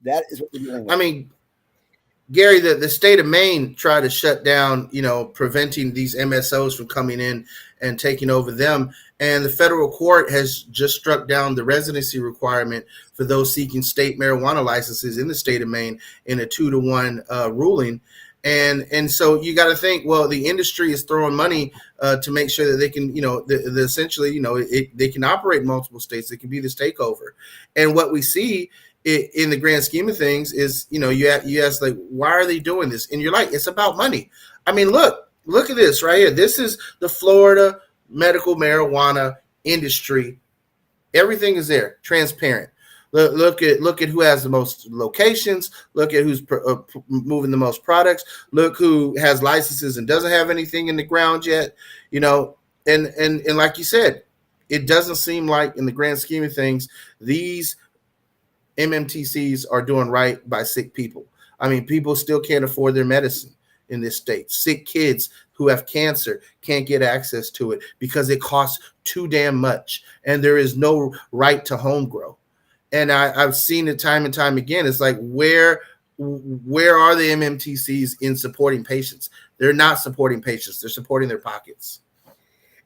That is what we're doing with. I mean, Gary, the state of Maine tried to shut down, preventing these MSOs from coming in and taking over them. And the federal court has just struck down the residency requirement for those seeking state marijuana licenses in the state of Maine in a 2-to-1 ruling. And so you got to think, well, the industry is throwing money to make sure that they can, essentially, they can operate in multiple states. It can be this takeover. And what we see in the grand scheme of things is, you ask, like, why are they doing this? And you're like, it's about money. I mean, look at this right here. This is the Florida medical marijuana industry. Everything is there, transparent. Look at who has the most locations. Look at who's moving the most products. Look who has licenses and doesn't have anything in the ground yet. And like you said, it doesn't seem like, in the grand scheme of things, these MMTCs are doing right by sick people. I mean, people still can't afford their medicine in this state. Sick kids who have cancer can't get access to it because it costs too damn much, and there is no right to home grow. And I've seen it time and time again. It's like, where are the MMTCs in supporting patients? They're not supporting patients. They're supporting their pockets.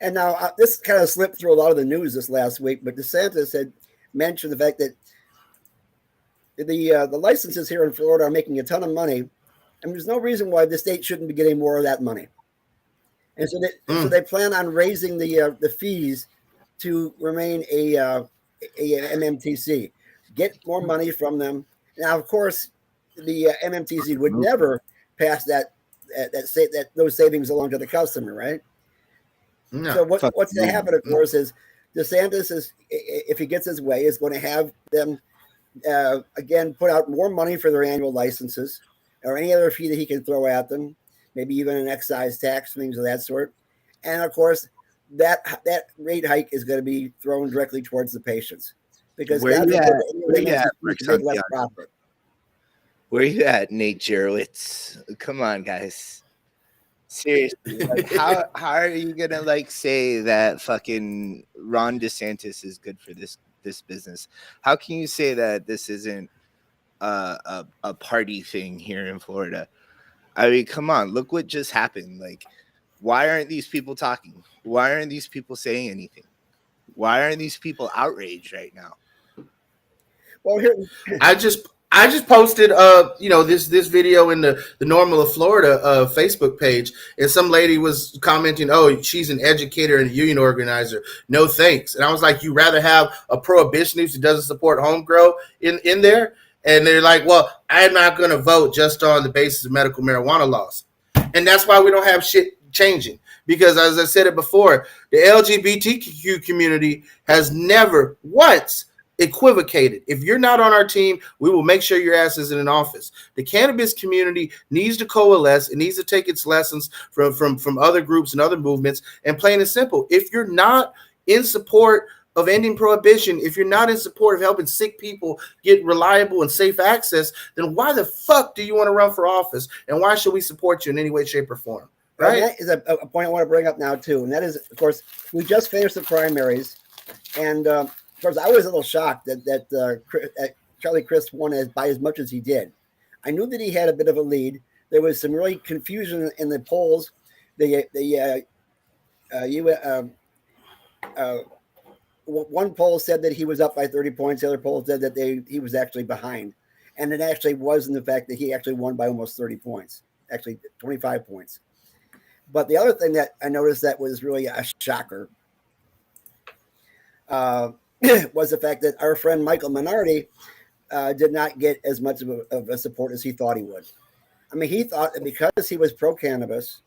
And now this kind of slipped through a lot of the news this last week, but DeSantis had mentioned the fact that the licenses here in Florida are making a ton of money, and there's no reason why the state shouldn't be getting more of that money. And so they plan on raising the fees to remain a MMTC, get more money from them. Now, of course, the MMTC would never pass those savings along to the customer, right? No. So what's going to happen, of course, is DeSantis is, if he gets his way, is going to have them again put out more money for their annual licenses or any other fee that he can throw at them, maybe even an excise tax, things of that sort. And of course, that rate hike is going to be thrown directly towards the patients, because where you at, Nate Jarowitz? Come on, guys. Seriously, like, how are you gonna say that fucking Ron DeSantis is good for this business? How can you say that this isn't a party thing here in Florida? I mean, come on, look what just happened. Like, why aren't these people talking? Why aren't these people saying anything? Why aren't these people outraged right now? Well, here I just posted this video in the Normal of Florida Facebook page, and some lady was commenting, oh, she's an educator and a union organizer. No thanks. And I was like, you rather have a prohibitionist who doesn't support home grow in there? And they're like, well, I'm not going to vote just on the basis of medical marijuana laws. And that's why we don't have shit changing. Because as I said it before, the LGBTQ community has never once equivocated. If you're not on our team, we will make sure your ass is in an office. The cannabis community needs to coalesce. It needs to take its lessons from other groups and other movements. And plain and simple, if you're not in support of ending prohibition, if you're not in support of helping sick people get reliable and safe access, then why the fuck do you want to run for office? And why should we support you in any way, shape, or form? Right. And that is a point I want to bring up now too, and that is, of course, we just finished the primaries, and of course, I was a little shocked that Charlie Crist won by as much as he did. I knew that he had a bit of a lead. There was some really confusion in the polls. One poll said that he was up by 30 points. The other poll said that he was actually behind. And it actually was in the fact that he actually won by almost 30 points, actually 25 points. But the other thing that I noticed that was really a shocker was the fact that our friend Michael Minardi did not get as much of a support as he thought he would. I mean, he thought that because he was pro-cannabis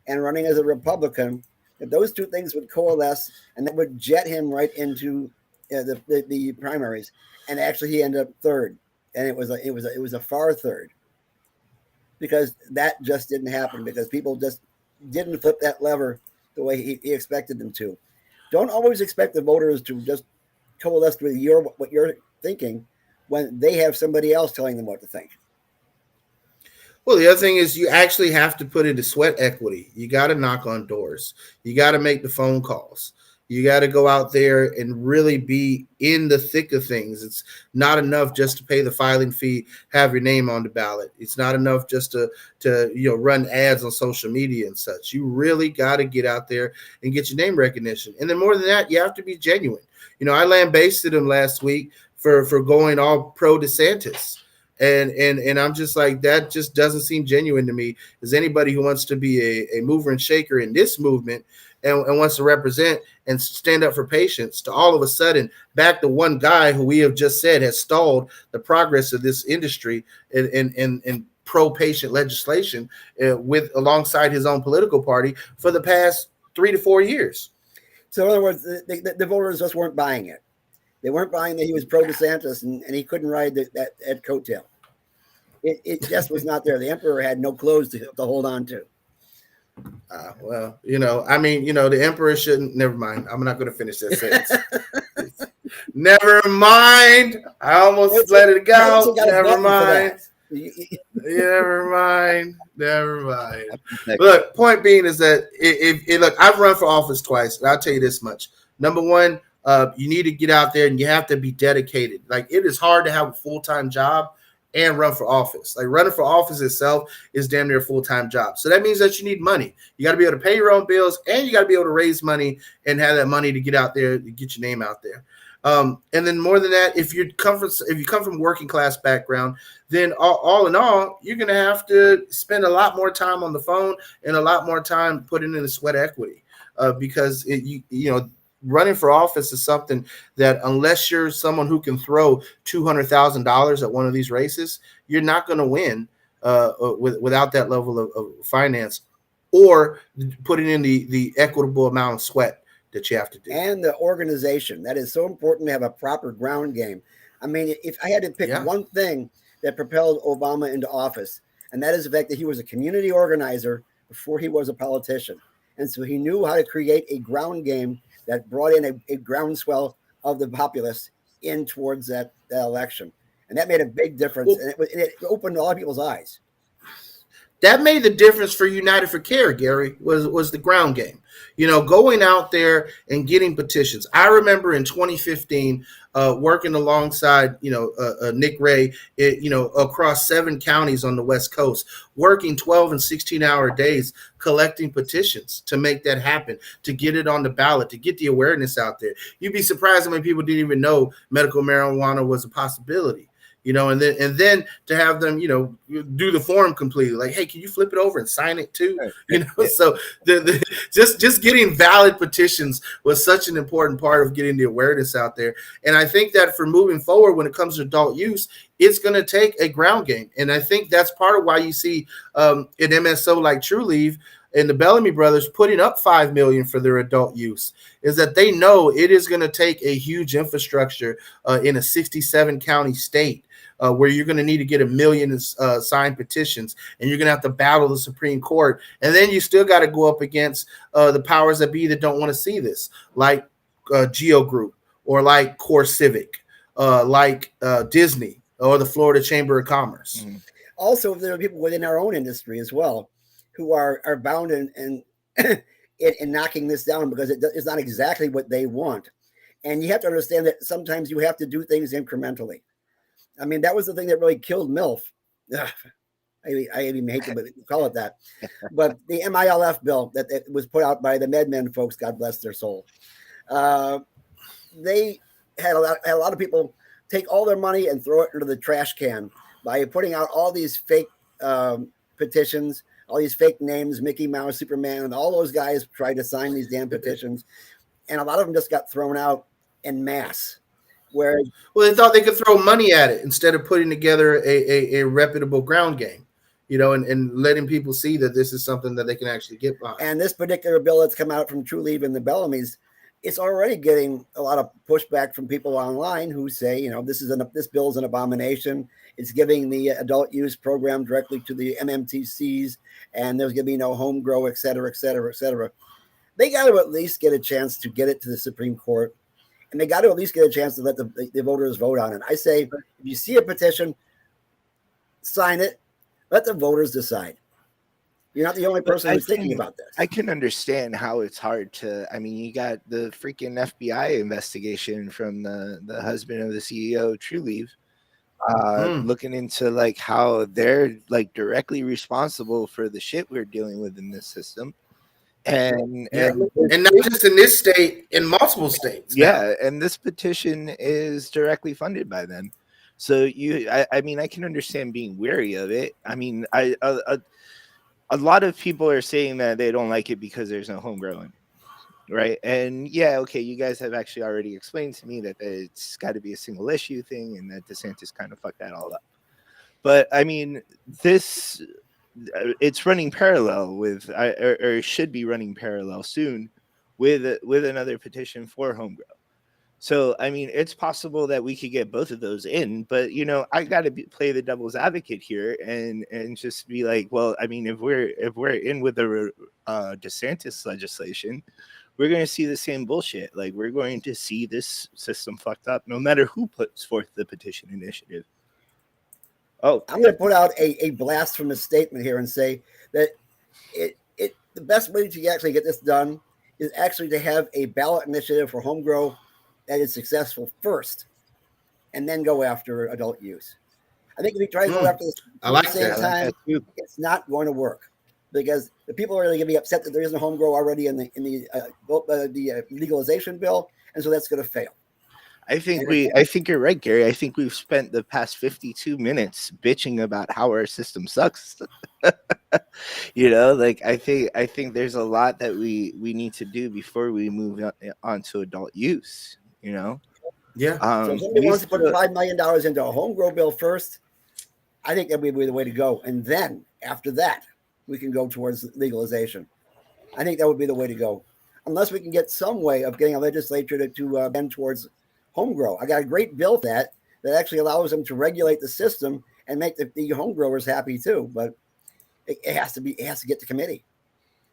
and running as a Republican, that those two things would coalesce and that would jet him right into the primaries. And actually, he ended up third, and it was a far third, because that just didn't happen, because people just didn't flip that lever the way he expected them to. Don't always expect the voters to just coalesce with what you're thinking when they have somebody else telling them what to think. Well, the other thing is you actually have to put into sweat equity. You got to knock on doors. You got to make the phone calls. You got to go out there and really be in the thick of things. It's not enough just to pay the filing fee, have your name on the ballot. It's not enough just to run ads on social media and such. You really got to get out there and get your name recognition. And then more than that, you have to be genuine. I lambasted him last week for going all pro DeSantis. And I'm just like, that just doesn't seem genuine to me. As anybody who wants to be a mover and shaker in this movement and wants to represent and stand up for patients, to all of a sudden back to one guy who we have just said has stalled the progress of this industry in pro-patient legislation alongside his own political party for the past 3 to 4 years. So in other words, the voters just weren't buying it. They weren't buying that he was pro DeSantis and he couldn't ride that coattail. It just was not there. The emperor had no clothes to hold on to. The emperor shouldn't. Never mind. I'm not going to finish that sentence. Never mind. I almost let it go. Never mind. Never mind. Look, point being is that look, I've run for office twice, and I'll tell you this much. Number one, you need to get out there and you have to be dedicated. Like, it is hard to have a full-time job and run for office. Like, running for office itself is damn near a full-time job. So that means that you need money. You got to be able to pay your own bills, and you got to be able to raise money and have that money to get out there, to get your name out there. And then more than that, if you come from working class background, then all in all, you're going to have to spend a lot more time on the phone and a lot more time putting in the sweat equity, because running for office is something that, unless you're someone who can throw $200,000 at one of these races, you're not going to win without that level of finance or putting in the equitable amount of sweat that you have to do. And the organization. That is so important, to have a proper ground game. I mean, if I had to pick one thing that propelled Obama into office, and that is the fact that he was a community organizer before he was a politician. And so he knew how to create a ground game that brought in a groundswell of the populace in towards that election. And that made a big difference. And it opened a lot of people's eyes. That made the difference for United for Care, Gary, was the ground game. Going out there and getting petitions. I remember in 2015 working alongside, Nick Ray, across 7 counties on the West Coast, working 12 and 16-hour days, collecting petitions to make that happen, to get it on the ballot, to get the awareness out there. You'd be surprised how many people didn't even know medical marijuana was a possibility. And then to have them, do the form completely. Like, hey, can you flip it over and sign it too? So just getting valid petitions was such an important part of getting the awareness out there. And I think that for moving forward, when it comes to adult use, it's going to take a ground game. And I think that's part of why you see an MSO like Trulieve and the Bellamy brothers putting up $5 million for their adult use, is that they know it is going to take a huge infrastructure in a 67 county state. Where you're going to need to get 1 million signed petitions, and you're going to have to battle the Supreme Court. And then you still got to go up against the powers that be that don't want to see this, like Geo Group, or like Core Civic, like Disney, or the Florida Chamber of Commerce. Also, there are people within our own industry as well. who are bound in knocking this down, because it's not exactly what they want. And you have to understand that sometimes you have to do things incrementally. I mean, that was the thing that really killed MILF. Ugh, I even hate to call it that. But the MILF bill that was put out by the MedMen folks, God bless their soul, they had a lot of people take all their money and throw it into the trash can by putting out all these fake petitions, all these fake names, Mickey Mouse, Superman, and all those guys tried to sign these damn petitions. And a lot of them just got thrown out en masse. Whereas, well, they thought they could throw money at it instead of putting together a reputable ground game, and letting people see that this is something that they can actually get behind. And this particular bill that's come out from True Leave and the Bellamy's, it's already getting a lot of pushback from people online who say, this bill is an abomination. It's giving the adult use program directly to the MMTCs, and there's going to be no home grow, et cetera, et cetera, et cetera. They got to at least get a chance to get it to the Supreme Court, and they got to at least get a chance to let the voters vote on it. I say, if you see a petition, sign it. Let the voters decide. You're not the only person who's thinking about this. I can understand how it's hard to. I mean, you got the freaking FBI investigation from the husband of the CEO of True Leave, looking into like how they're like directly responsible for the shit we're dealing with in this system, and not just in this state, in multiple states. Yeah, and this petition is directly funded by them. So I mean, I can understand being wary of it. I mean, a lot of people are saying that they don't like it because there's no home growing, right? And yeah, okay, you guys have actually already explained to me that it's got to be a single issue thing, and that DeSantis kind of fucked that all up. But I mean, it's running parallel with, or should be running parallel soon with another petition for home grow. So, I mean, it's possible that we could get both of those in, but, I got to play the devil's advocate here and just be like, well, I mean, if we're in with the DeSantis legislation, we're going to see the same bullshit. Like, we're going to see this system fucked up no matter who puts forth the petition initiative. Oh, I'm going to put out a blast from a statement here and say that the best way to actually get this done is actually to have a ballot initiative for home grow that is successful first, and then go after adult use. I think if we try to go after this at the same time, it's not going to work, because the people are really going to be upset that there isn't home grow already in the legalization bill, and so that's going to fail. I think you're right, Gary. I think we've spent the past 52 minutes bitching about how our system sucks. Like I think there's a lot that we need to do before we move on to adult use. Yeah. So if somebody wants to put $5 million into a home grow bill first, I think that would be the way to go. And then after that, we can go towards legalization. I think that would be the way to go, unless we can get some way of getting a legislature to bend towards home grow. I got a great bill that actually allows them to regulate the system and make the home growers happy too. But it has to get to committee.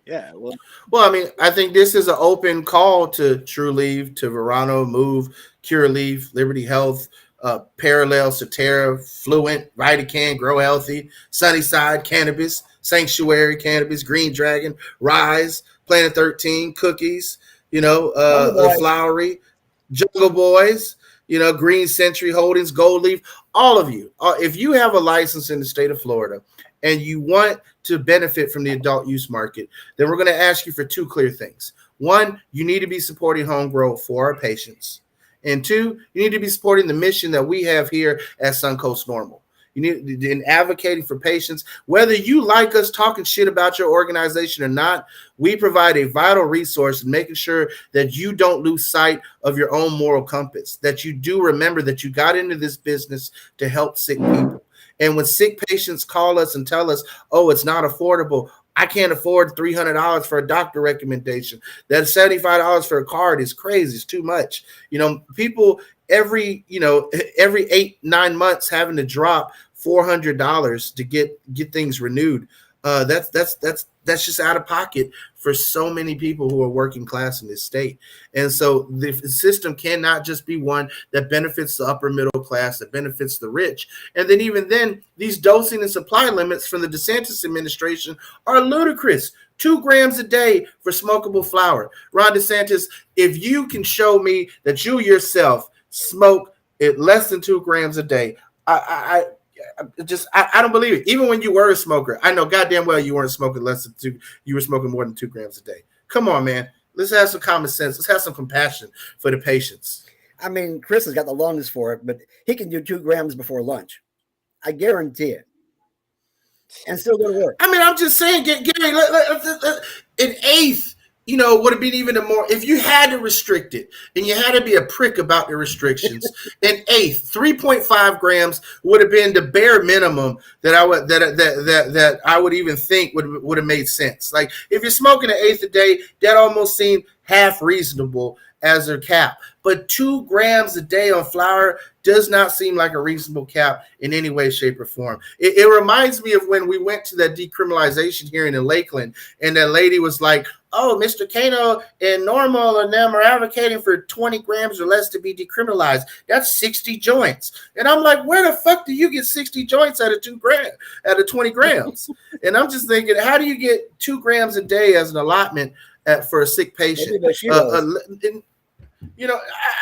Yeah, well, I mean, I think this is an open call to True Leave, to Verano, Move, Cure Leave, Liberty Health, Parallel, Soterra, Fluent, Vitacan, Grow Healthy, Sunnyside, Cannabis, Sanctuary, Cannabis, Green Dragon, Rise, Planet 13, Cookies, Flowery, Jungle Boys, Green Century Holdings, Gold Leaf, all of you. If you have a license in the state of Florida and you want to benefit from the adult use market, then we're going to ask you for two clear things. One, you need to be supporting home grow for our patients. And two, you need to be supporting the mission that we have here at Suncoast Normal. You need in advocating for patients, whether you like us talking shit about your organization or not. We provide a vital resource in making sure that you don't lose sight of your own moral compass, that you do remember that you got into this business to help sick people. And when sick patients call us and tell us, oh, it's not affordable, I can't afford $300 for a doctor recommendation, that $75 for a card is crazy, it's too much. People every 8-9 months having to drop $400 to get things renewed. That's just out of pocket for so many people who are working class in this state. And so the system cannot just be one that benefits the upper middle class, that benefits the rich. And then even then, these dosing and supply limits from the DeSantis administration are ludicrous. 2 grams a day for smokable flower. Ron DeSantis, if you can show me that you yourself smoke at less than 2 grams a day, I don't believe it. Even when you were a smoker, I know goddamn well you weren't smoking less than 2. You were smoking more than 2 grams a day. Come on, man. Let's have some common sense. Let's have some compassion for the patients. I mean, Chris has got the lungs for it, but he can do 2 grams before lunch. I guarantee it. And still go to work. I mean, I'm just saying, Gary, an eighth, would have been even more. If you had to restrict it, and you had to be a prick about the restrictions, an eighth, 3.5 grams would have been the bare minimum that I would even think would have made sense. Like if you're smoking an eighth a day, that almost seemed half reasonable as their cap. But 2 grams a day on flour does not seem like a reasonable cap in any way, shape, or form. It reminds me of when we went to that decriminalization hearing in Lakeland, and that lady was like, oh, Mr. Kano and Normal and them are advocating for 20 grams or less to be decriminalized. That's 60 joints. And I'm like, where the fuck do you get 60 joints out of 20 grams? And I'm just thinking, how do you get 2 grams a day as an allotment for a sick patient?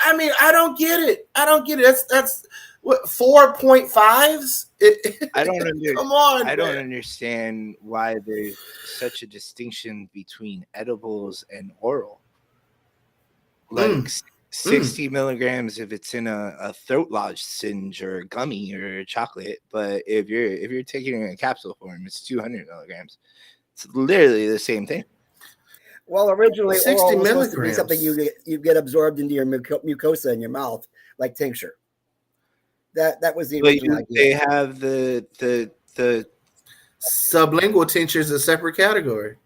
I mean, I don't get it. That's what 4.5s. Come on. I don't understand why there's such a distinction between edibles and oral. Like 60 milligrams if it's in a throat lozenge or a gummy or a chocolate, but if you're taking it in a capsule form, it's 200 milligrams. It's literally the same thing. Well, originally, 60 oral was milligrams. supposed to be something you get absorbed into your mucosa in your mouth, like tincture. That was the original idea. They have the sublingual tincture is a separate category.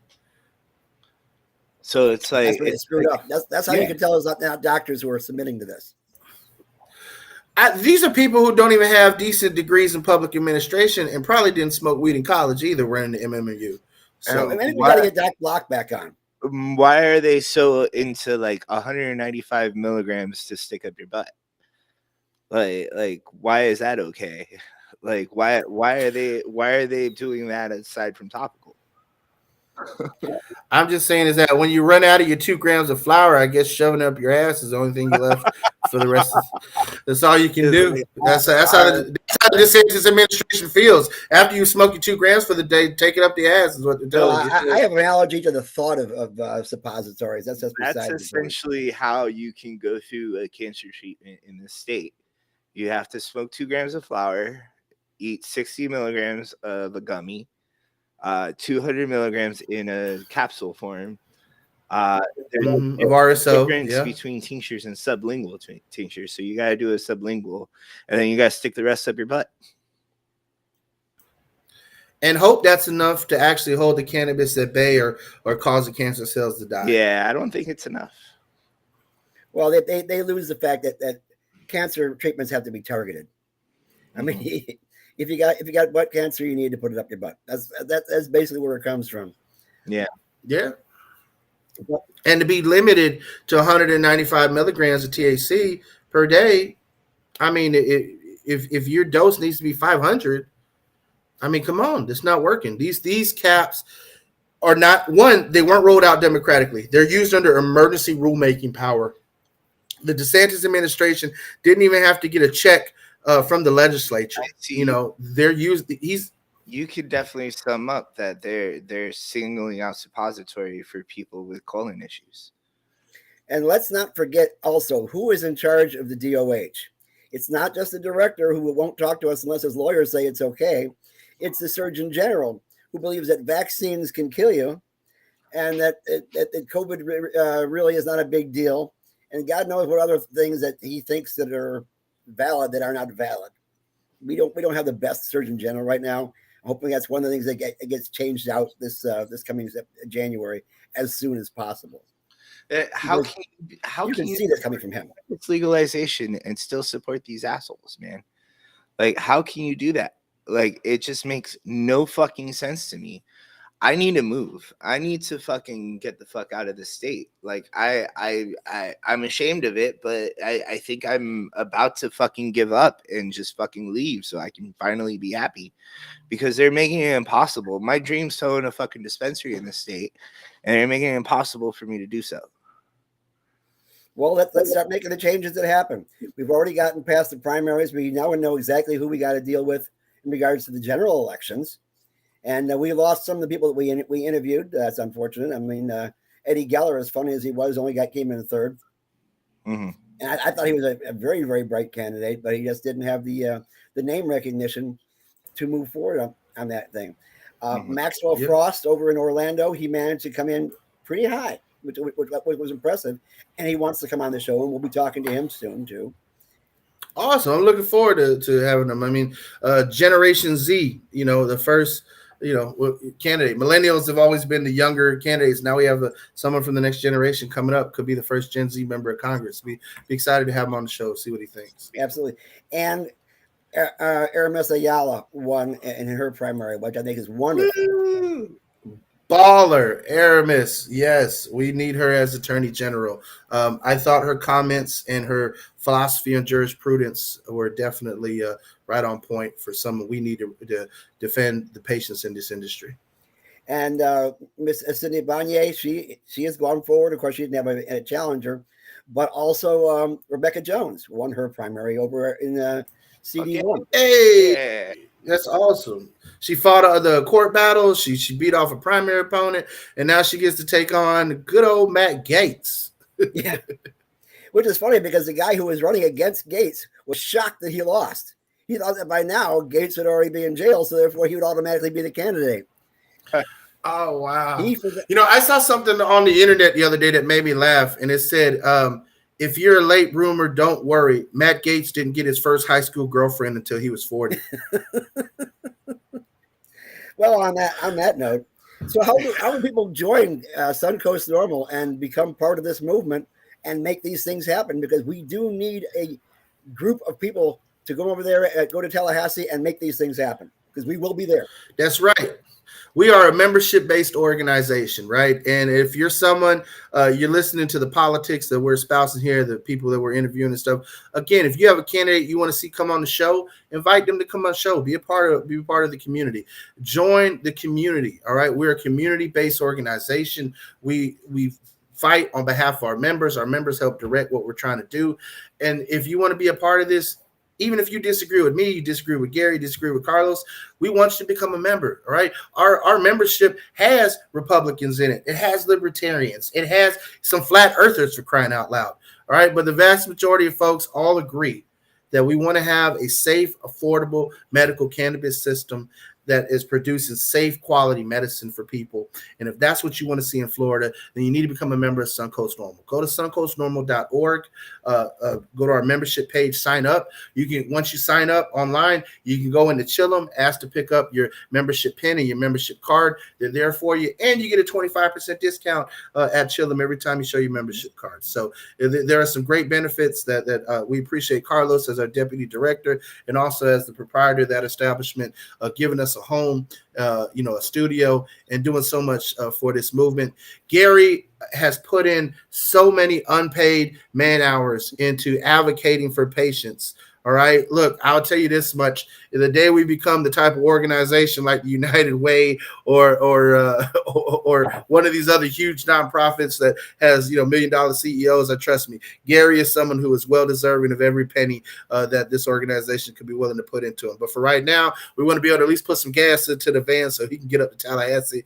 So it's like it's screwed up. That's how you can tell us now doctors who are submitting to this. These are people who don't even have decent degrees in public administration and probably didn't smoke weed in college either. We're in the MMU. So we got to get Doc Block back on. Why are they so into like 195 milligrams to stick up your butt? Like why is that okay? Like why are they doing that aside from topical? I'm just saying is that when you run out of your 2 grams of flour, I guess shoving up your ass is the only thing you left for the rest of that's all you can do. That's how the DeSantis administration feels. After you smoke your 2 grams for the day, take it up the ass is what they're telling you. I have an allergy to the thought of suppositories. That's essentially how you can go through a cancer treatment in this state. You have to smoke 2 grams of flour, eat 60 milligrams of a gummy, 200 milligrams in a capsule form. There's of RSO difference between tinctures and sublingual tinctures. So you got to do a sublingual, and then you got to stick the rest up your butt. And hope that's enough to actually hold the cannabis at bay or cause the cancer cells to die. Yeah, I don't think it's enough. Well, they lose the fact that cancer treatments have to be targeted. I mean, if you got butt cancer, you need to put it up your butt. That's basically where it comes from. Yeah. And to be limited to 195 milligrams of THC per day, I mean, if your dose needs to be 500, I mean, come on, that's not working. These caps are not they weren't rolled out democratically. They're used under emergency rulemaking power. The DeSantis administration didn't even have to get a check from the legislature. They're used. You could definitely sum up that they're singling out suppository for people with colon issues. And let's not forget also who is in charge of the DOH. It's not just the director who won't talk to us unless his lawyers say it's okay. It's the Surgeon General who believes that vaccines can kill you, and that COVID really is not a big deal. And God knows what other things that he thinks that are valid that are not valid. We don't have the best Surgeon General right now. I'm hoping that's one of the things that gets changed out this coming January as soon as possible. How can you see this coming from him? It's legalization and still support these assholes, man. Like, how can you do that? Like, it just makes no fucking sense to me. I need to move. I need to fucking get the fuck out of the state. Like I'm ashamed of it, but I think I'm about to fucking give up and just fucking leave so I can finally be happy, because they're making it impossible. My dream's to own a fucking dispensary in the state, and they're making it impossible for me to do so. Well, let's start making the changes that happen. We've already gotten past the primaries. We now know exactly who we got to deal with in regards to the general elections. And we lost some of the people that we interviewed. That's unfortunate. I mean, Eddie Geller, as funny as he was, came in third. Mm-hmm. And I thought he was a very, very bright candidate, but he just didn't have the name recognition to move forward on that thing. Maxwell Frost over in Orlando, he managed to come in pretty high, which was impressive. And he wants to come on the show, and we'll be talking to him soon, too. Awesome. I'm looking forward to having them. I mean, Generation Z, the first, candidate. Millennials have always been the younger candidates. Now we have someone from the next generation coming up, could be the first Gen Z member of Congress. Be excited to have him on the show, see what he thinks. Absolutely. And Aramis Ayala won in her primary, which I think is wonderful. Woo! Baller, Aramis. Yes, we need her as Attorney General. I thought her comments and her philosophy on jurisprudence were definitely right on point for someone we need to defend the patients in this industry. And Miss Cindy Bonnier, she has gone forward. Of course, she didn't have a challenger, but also Rebecca Jones won her primary over in CD1. Hey, that's awesome. She fought the court battles. She beat off a primary opponent, and now she gets to take on good old Matt Gaetz. Yeah, which is funny because the guy who was running against Gaetz was shocked that he lost. He thought that by now Gaetz would already be in jail, so therefore he would automatically be the candidate. Oh, wow. I saw something on the internet the other day that made me laugh, and it said, if you're a late bloomer, don't worry. Matt Gaetz didn't get his first high school girlfriend until he was 40. Well, on that note, so how do people join Suncoast Normal and become part of this movement and make these things happen? Because we do need a group of people to go over there, go to Tallahassee and make these things happen, because we will be there. That's right. We are a membership-based organization, right? And if you're someone, you're listening to the politics that we're espousing here, the people that we're interviewing and stuff. Again, if you have a candidate you want to see come on the show, invite them to come on the show. Be a part of the community. Join the community. All right. We're a community-based organization. We fight on behalf of our members. Our members help direct what we're trying to do. And if you want to be a part of this, even if you disagree with me, you disagree with Gary, disagree with Carlos, we want you to become a member, all right? Our membership has Republicans in it. It has libertarians. It has some flat earthers, for crying out loud, all right? But the vast majority of folks all agree that we want to have a safe, affordable medical cannabis system that is producing safe, quality medicine for people. And if that's what you want to see in Florida, then you need to become a member of Suncoast Normal. Go to suncoastnormal.org, go to our membership page, sign up. Once you sign up online, you can go into Chillum, ask to pick up your membership pin and your membership card. They're there for you, and you get a 25% discount at Chillum every time you show your membership card. So there are some great benefits that we appreciate Carlos as our deputy director and also as the proprietor of that establishment, giving us a home, a studio, and doing so much for this movement. Gary has put in so many unpaid man hours into advocating for patients. All right. Look, I'll tell you this much. The day we become the type of organization like the United Way or one of these other huge nonprofits that has, $1 million CEOs, trust me, Gary is someone who is well deserving of every penny that this organization could be willing to put into him. But for right now, we want to be able to at least put some gas into the van so he can get up to Tallahassee.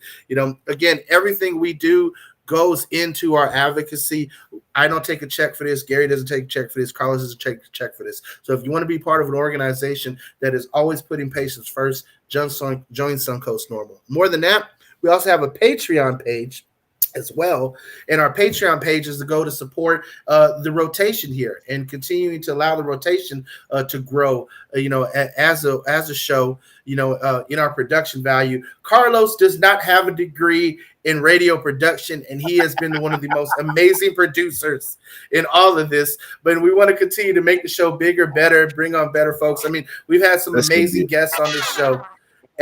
Again, everything we do goes into our advocacy. I don't take a check for this. Gary doesn't take a check for this. Carlos doesn't take a check for this. So if you want to be part of an organization that is always putting patients first, join Suncoast Normal. More than that, we also have a Patreon page as well. And our Patreon page is to go to support the rotation here and continuing to allow the rotation to grow, as a show, in our production value. Carlos does not have a degree in radio production, and he has been one of the most amazing producers in all of this. But we want to continue to make the show bigger, better, bring on better folks. I mean, we've had some amazing guests on this show.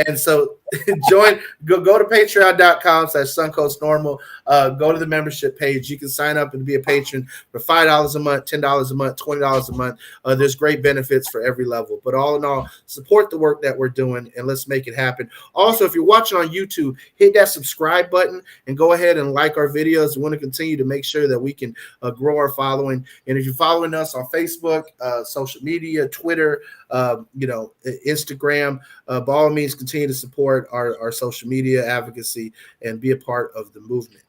And so Go to patreon.com/suncoastnormal. Go to the membership page. You can sign up and be a patron for $5 a month, $10 a month, $20 a month. There's great benefits for every level. But all in all, support the work that we're doing and let's make it happen. Also, if you're watching on YouTube, hit that subscribe button and go ahead and like our videos. We want to continue to make sure that we can grow our following. And if you're following us on Facebook, social media, Twitter, Instagram, by all means, continue to support our social media advocacy and be a part of the movement.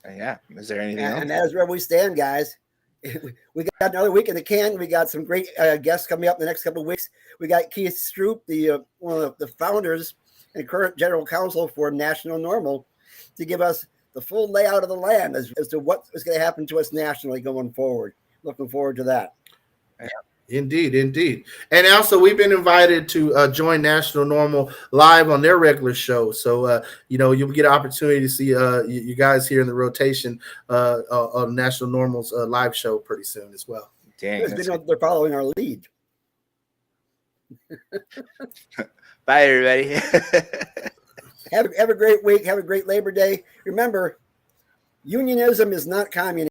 Yeah. Is there anything else? And that is where we stand, guys. We got another week in the can. We got some great guests coming up in the next couple of weeks. We got Keith Stroop, one of the founders and current general counsel for National Normal, to give us the full layout of the land as to what is going to happen to us nationally going forward. Looking forward to that. Yeah. Indeed. And also, we've been invited to join National Normal live on their regular show. So, you'll get an opportunity to see you guys here in the rotation on National Normal's live show pretty soon as well. Dang. They're following our lead. Bye, everybody. Have a great week. Have a great Labor Day. Remember, unionism is not communism.